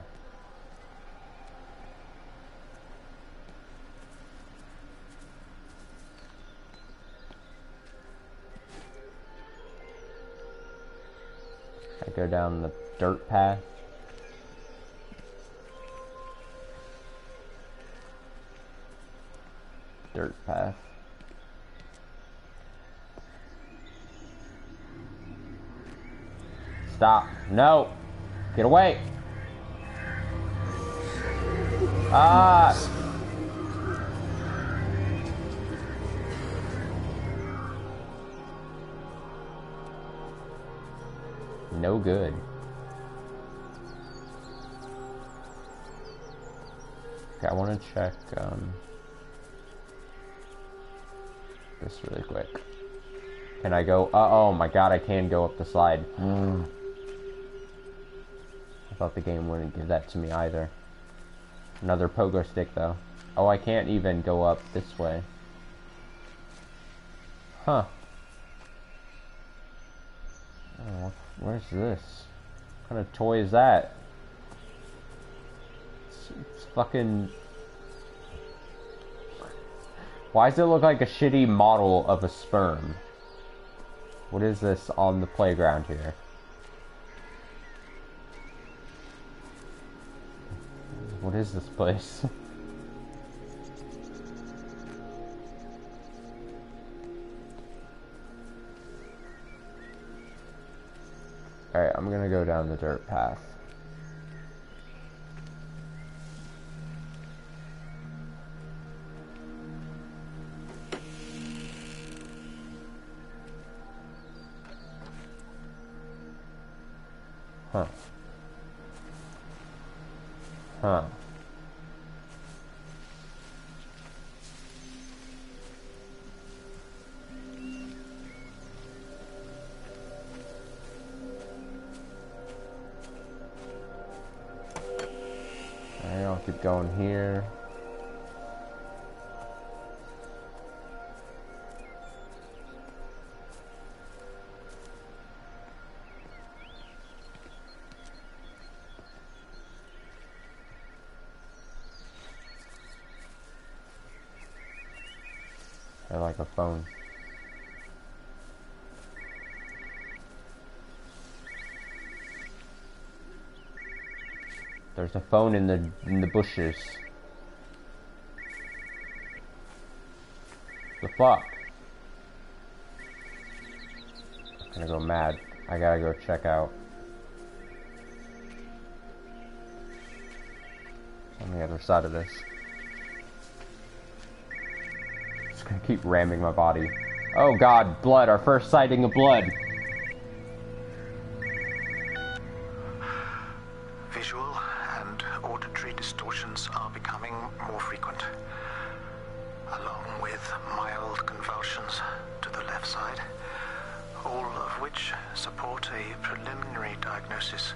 I go down the dirt path. Dirt path. Stop. No. Get away. Ah. No good. Okay, I want to check this really quick. Can I go? Oh my god, I can go up the slide. I thought the game wouldn't give that to me either. Another pogo stick though. Oh, I can't even go up this way. Huh. Oh, where's this? What kind of toy is that? It's fucking... Why does it look like a shitty model of a sperm? What is this on the playground here? What is this place? Alright, I'm gonna go down the dirt path. Huh. Huh. Alright, I'll keep going here. I like a phone. There's a phone in the bushes. The fuck? I'm gonna go mad. I gotta go check out. On the other side of this. Just gonna keep ramming my body. Oh god, blood. Our first sighting of blood. Visual and auditory distortions are becoming more frequent, along with mild convulsions to the left side, all of which support a preliminary diagnosis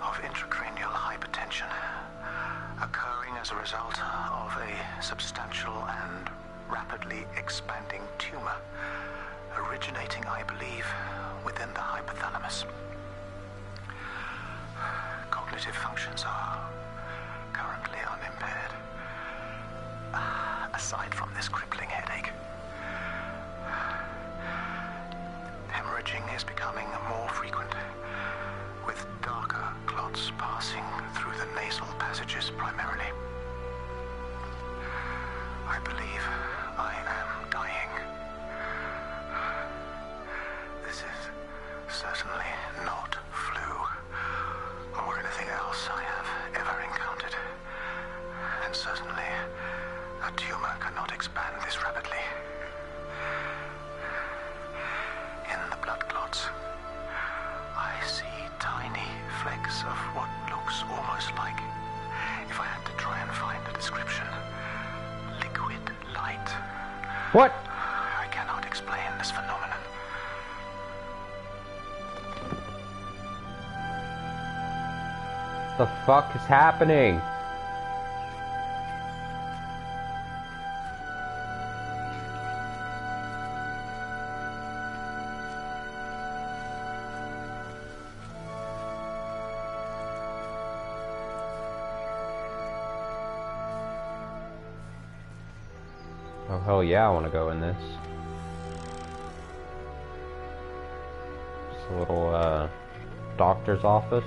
of intracranial hypertension, occurring as a result of a substantial and rapidly expanding tumor, originating, I believe, within the hypothalamus. Cognitive functions are currently unimpaired, aside from this crippling headache. Hemorrhaging is becoming more frequent, with darker clots passing through the nasal passages primarily. I believe I am dying. This is certainly not flu or anything else I have ever encountered. And certainly a tumor cannot expand this rapidly. In the blood clots, I see tiny flecks of what looks almost like, if I had to try and find a description, liquid light. What? I cannot explain this phenomenon. The fuck is happening? Oh hell yeah, I want to go in this. Just a little doctor's office.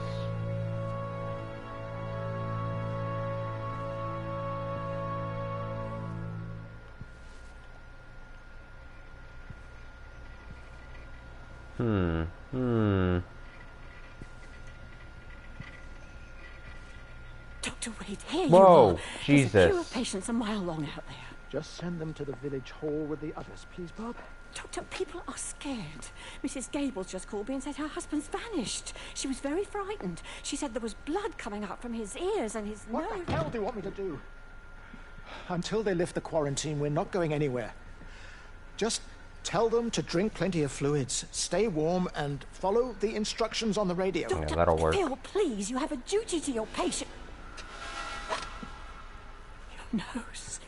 Dr. Wade, here Whoa, you are. Jesus. There's a queue of patients a mile long out there. Just send them to the village hall with the others, please, Bob. Doctor, people are scared. Mrs. Gables just called me and said her husband's vanished. She was very frightened. She said there was blood coming out from his ears and his nose. What the hell do you want me to do? Until they lift the quarantine, we're not going anywhere. Just tell them to drink plenty of fluids, stay warm, and follow the instructions on the radio. Yeah, that'll work. Phil, please, you have a duty to your patient. Your nose.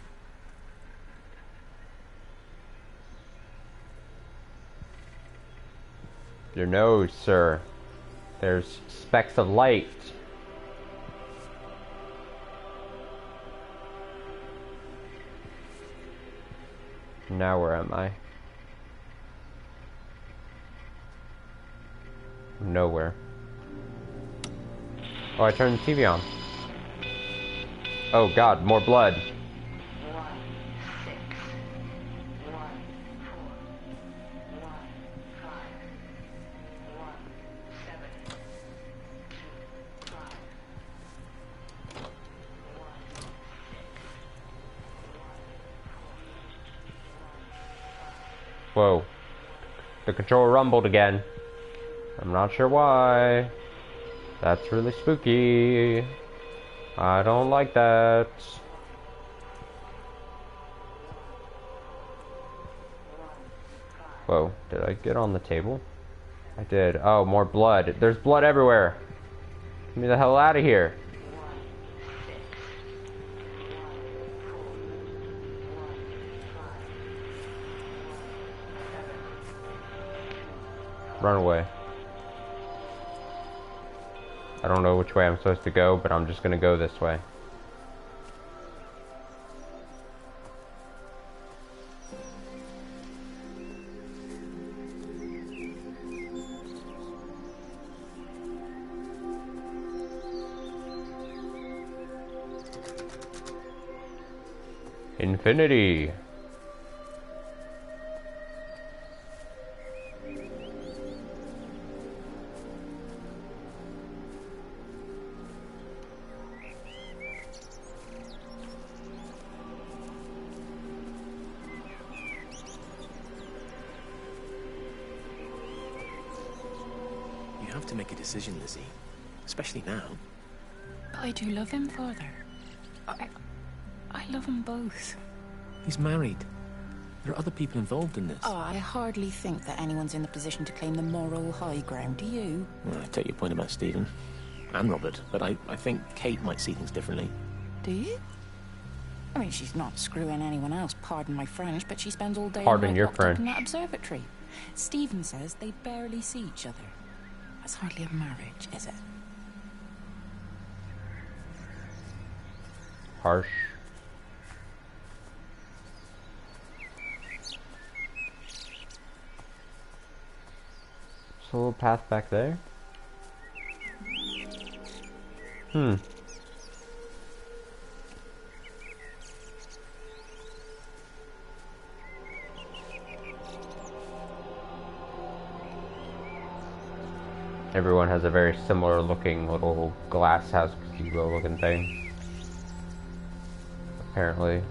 Your nose, sir. There's specks of light. Now where am I? Nowhere. Oh, I turned the TV on. Oh god, more blood. Whoa. The control rumbled again. I'm not sure why. That's really spooky. I don't like that. Whoa, did I get on the table? I did. Oh, more blood. There's blood everywhere. Get me the hell out of here. Run away. I don't know which way I'm supposed to go, but I'm just gonna go this way. Infinity. You have to make a decision, Lizzie. Especially now. But I do love him, Father. I love them both. He's married. There are other people involved in this. Oh, I hardly think that anyone's in the position to claim the moral high ground, do you? Well, I take your point about Stephen. And Robert. But I think Kate might see things differently. Do you? I mean, she's not screwing anyone else, pardon my French, but she spends all day Pardon your locked up in French. that observatory. Stephen says they barely see each other. That's hardly a marriage, is it? Harsh. There's a little path back there. Everyone has a very similar looking little glass house gazebo looking thing. Apparently.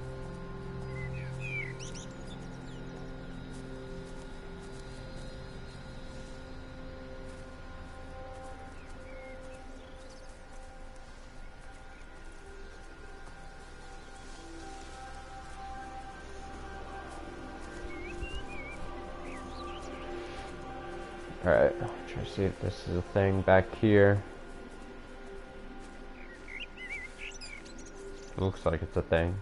Alright, try to see if this is a thing back here. Looks like it's a thing.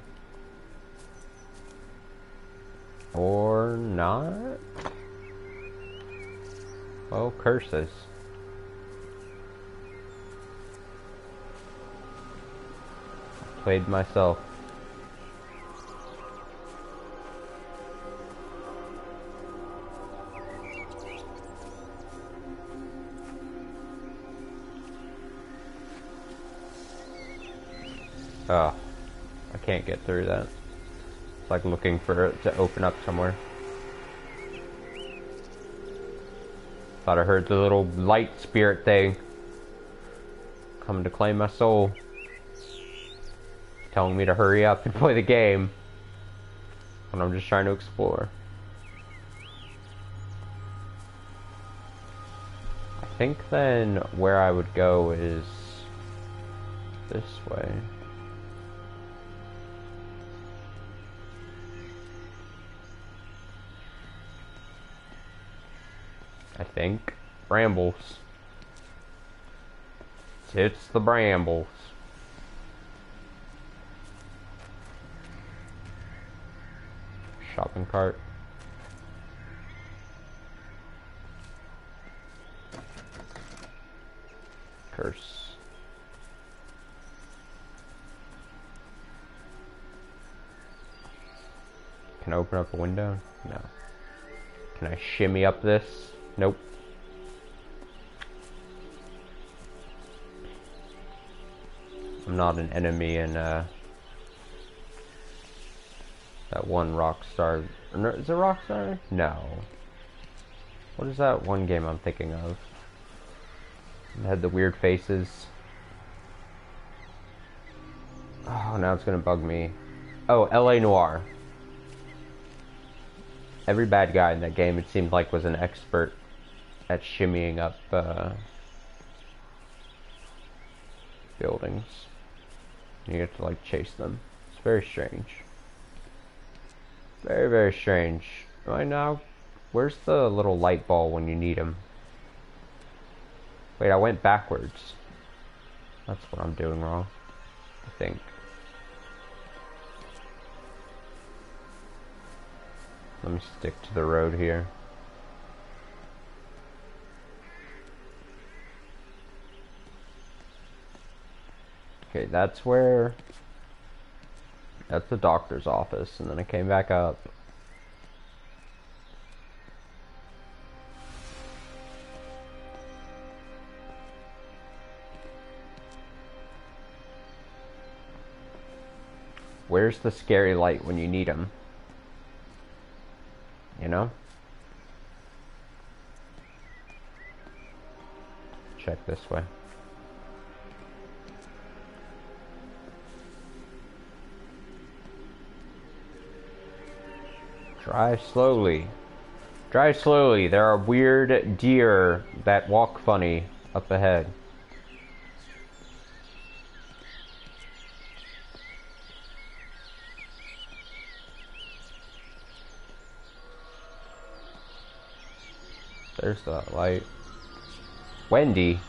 Or not? Oh, curses. I played myself. Oh, I can't get through that. It's like looking for it to open up somewhere. Thought I heard the little light spirit thing coming to claim my soul. Telling me to hurry up and play the game when I'm just trying to explore. I think then where I would go is this way. I think. Brambles. It's the brambles. Shopping cart. Curse. Can I open up a window? No. Can I shimmy up this? Nope. I'm not an enemy in that one Rockstar. No, is it Rockstar? No. What is that one game I'm thinking of? It had the weird faces. Oh, now it's gonna bug me. Oh, LA Noire. Every bad guy in that game, it seemed like, was an expert at shimmying up buildings. You have to like chase them. It's very strange. Very, very strange. Right now, where's the little light ball when you need him? Wait, I went backwards. That's what I'm doing wrong, I think. Let me stick to the road here. Okay, that's where... That's the doctor's office, and then I came back up. Where's the scary light when you need him? You know? Check this way. Drive slowly. Drive slowly. There are weird deer that walk funny up ahead. There's that light. Wendy.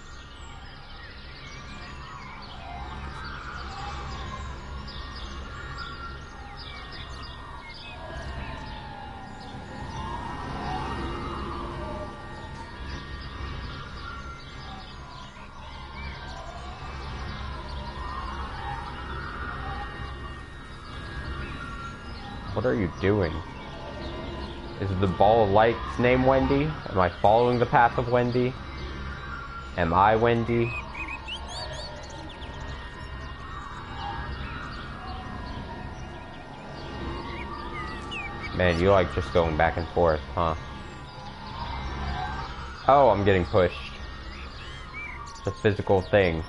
What are you doing? Is the ball of light's name Wendy? Am I following the path of Wendy? Am I Wendy? Man, you like just going back and forth, huh? Oh, I'm getting pushed. It's a physical thing.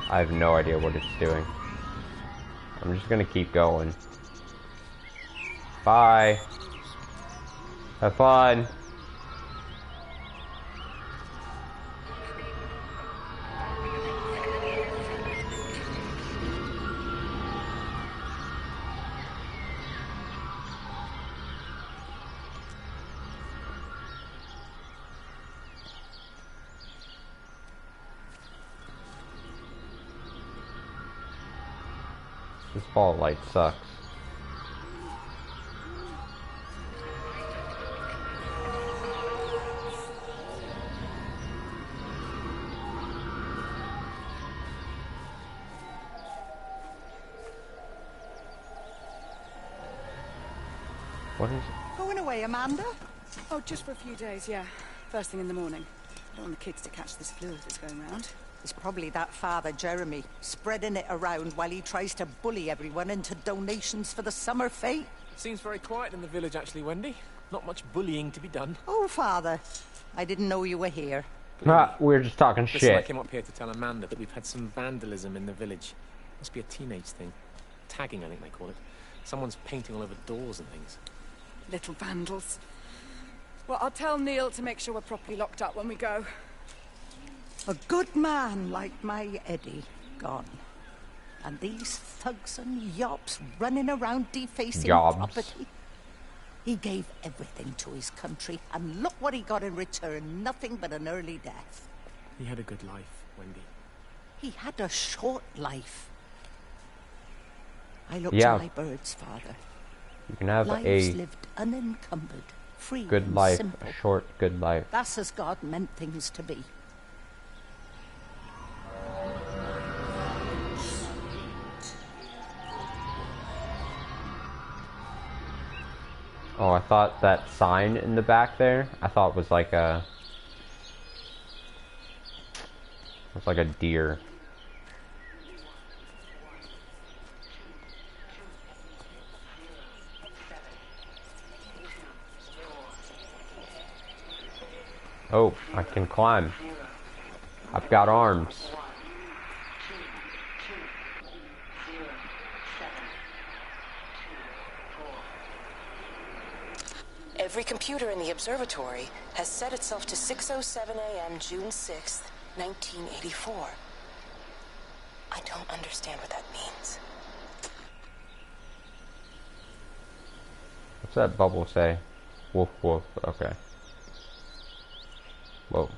I have no idea what it's doing. I'm just gonna keep going. Bye. Have fun. This ball light sucks. What is it? Going away, Amanda? Oh, just for a few days, yeah. First thing in the morning. I don't want the kids to catch this flu if it's going round. It's probably that father, Jeremy, spreading it around while he tries to bully everyone into donations for the summer fete. Seems very quiet in the village, actually, Wendy. Not much bullying to be done. Oh, father. I didn't know you were here. We're just talking Listen, shit. I came up here to tell Amanda that we've had some vandalism in the village. Must be a teenage thing. Tagging, I think they call it. Someone's painting all over doors and things. Little vandals. Well, I'll tell Neil to make sure we're properly locked up when we go. A good man like my Eddie gone. And these thugs and yops running around defacing property. He gave everything to his country, and look what he got in return. Nothing but an early death. He had a good life, Wendy. He had a short life. I look Yeah. to my birds, father. You can have Lives a lived unencumbered, free good and life, simple. a short good life. That's as God meant things to be. Oh, I thought that sign in the back there, I thought was like a... It's like a deer. Oh, I can climb. I've got arms. Every computer in the observatory has set itself to 6:07 a.m. June 6th, 1984. I don't understand what that means. What's that bubble say? Woof woof, okay. Whoa.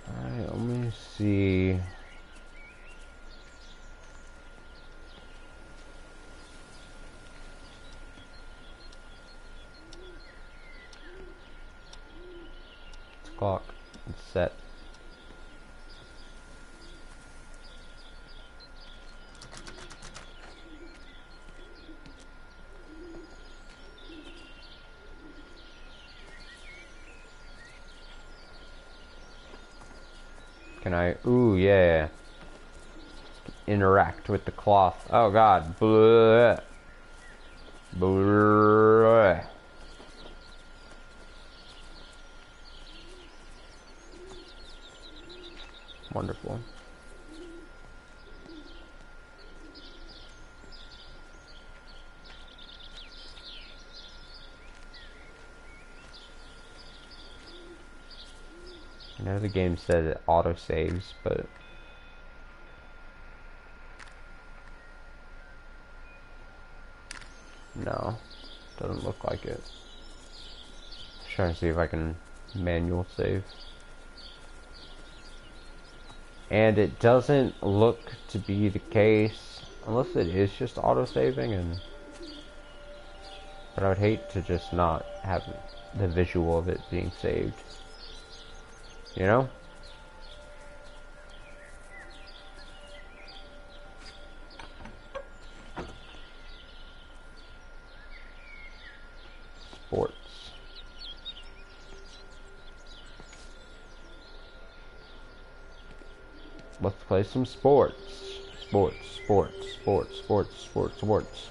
Alright, let me see. Clock. It's set. Can I? Ooh, yeah. Interact with the cloth. Oh God. Blah. Blah. Wonderful. I know the game said it auto saves, but no, doesn't look like it. Just trying to see if I can manual save. And it doesn't look to be the case, unless it is just auto-saving, and but I would hate to just not have the visual of it being saved. You know? Sports. Let's play some sports. Sports, sports, sports, sports, sports, sports.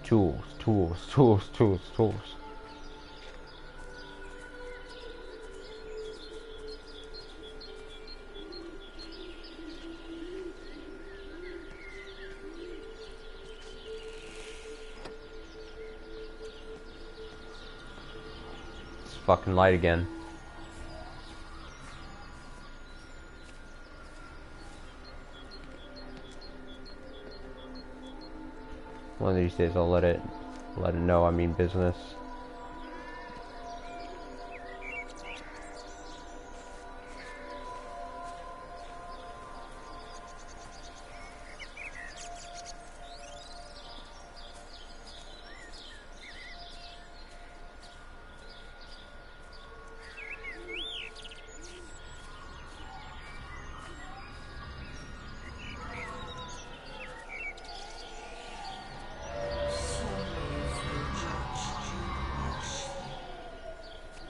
Tools, tools, tools, tools, tools. Fucking light again. One of these days I'll let it know I mean business.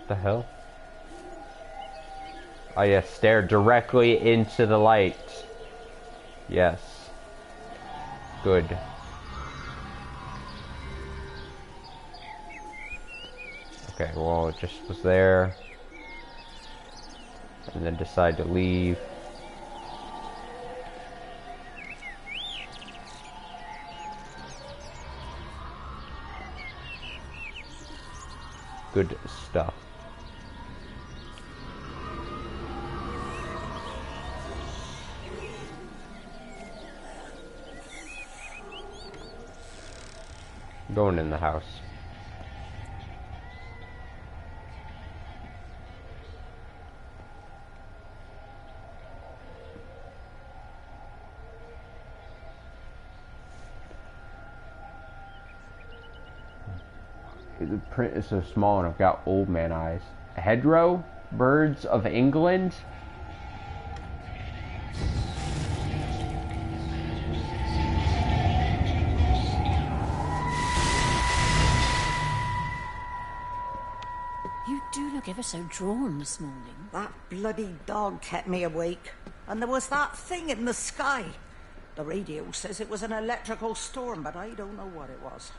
The hell? Oh yes, stare directly into the light. Yes. Good. Okay, well, it just was there. And then decide to leave. Good stuff. Going in the house. The print is so small and I've got old man eyes. Hedgerow? Birds of England? You do look ever so drawn this morning. That bloody dog kept me awake. And there was that thing in the sky. The radio says it was an electrical storm, but I don't know what it was.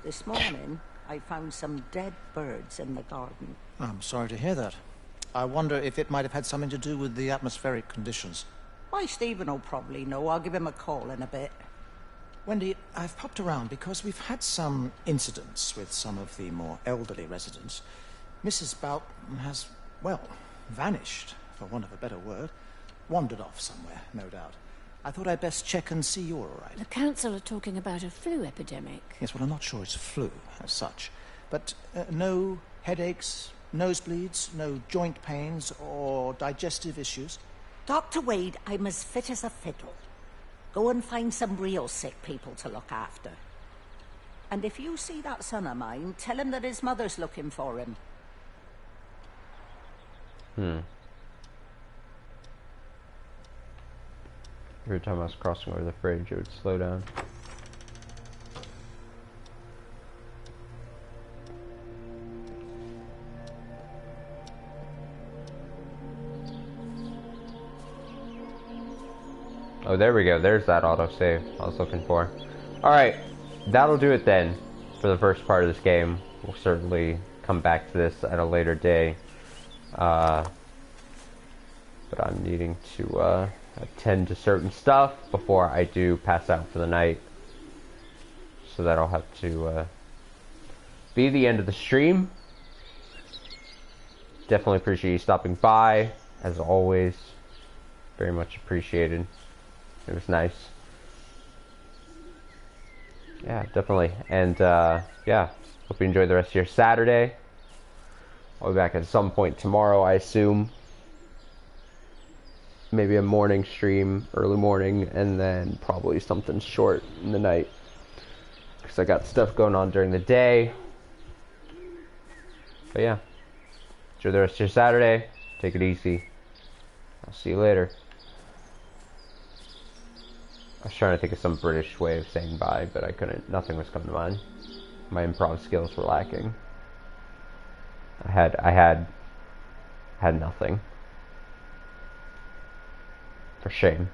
This morning, I found some dead birds in the garden. I'm sorry to hear that. I wonder if it might have had something to do with the atmospheric conditions. Why, Stephen will probably know. I'll give him a call in a bit. Wendy, I've popped around because we've had some incidents with some of the more elderly residents. Mrs. Bout has, well, vanished, for want of a better word. Wandered off somewhere, no doubt. I thought I'd best check and see you're all right. The council are talking about a flu epidemic. Yes, well, I'm not sure it's flu as such. But no headaches, nosebleeds, no joint pains or digestive issues? Dr. Wade, I'm as fit as a fiddle. Go and find some real sick people to look after. And if you see that son of mine, tell him that his mother's looking for him. Every time I was crossing over the fridge, it would slow down. Oh, there we go. There's that autosave I was looking for. Alright, that'll do it then for the first part of this game. We'll certainly come back to this at a later day. But I'm needing to attend to certain stuff before I do pass out for the night. So that'll have to be the end of the stream. Definitely appreciate you stopping by, as always. Very much appreciated. It was nice. Yeah, definitely. And yeah, hope you enjoy the rest of your Saturday. I'll be back at some point tomorrow, I assume. Maybe a morning stream, early morning, and then probably something short in the night. Because I got stuff going on during the day. But yeah, enjoy the rest of your Saturday. Take it easy. I'll see you later. I was trying to think of some British way of saying bye, but I couldn't. Nothing was coming to mind. My improv skills were lacking. I had nothing. For shame.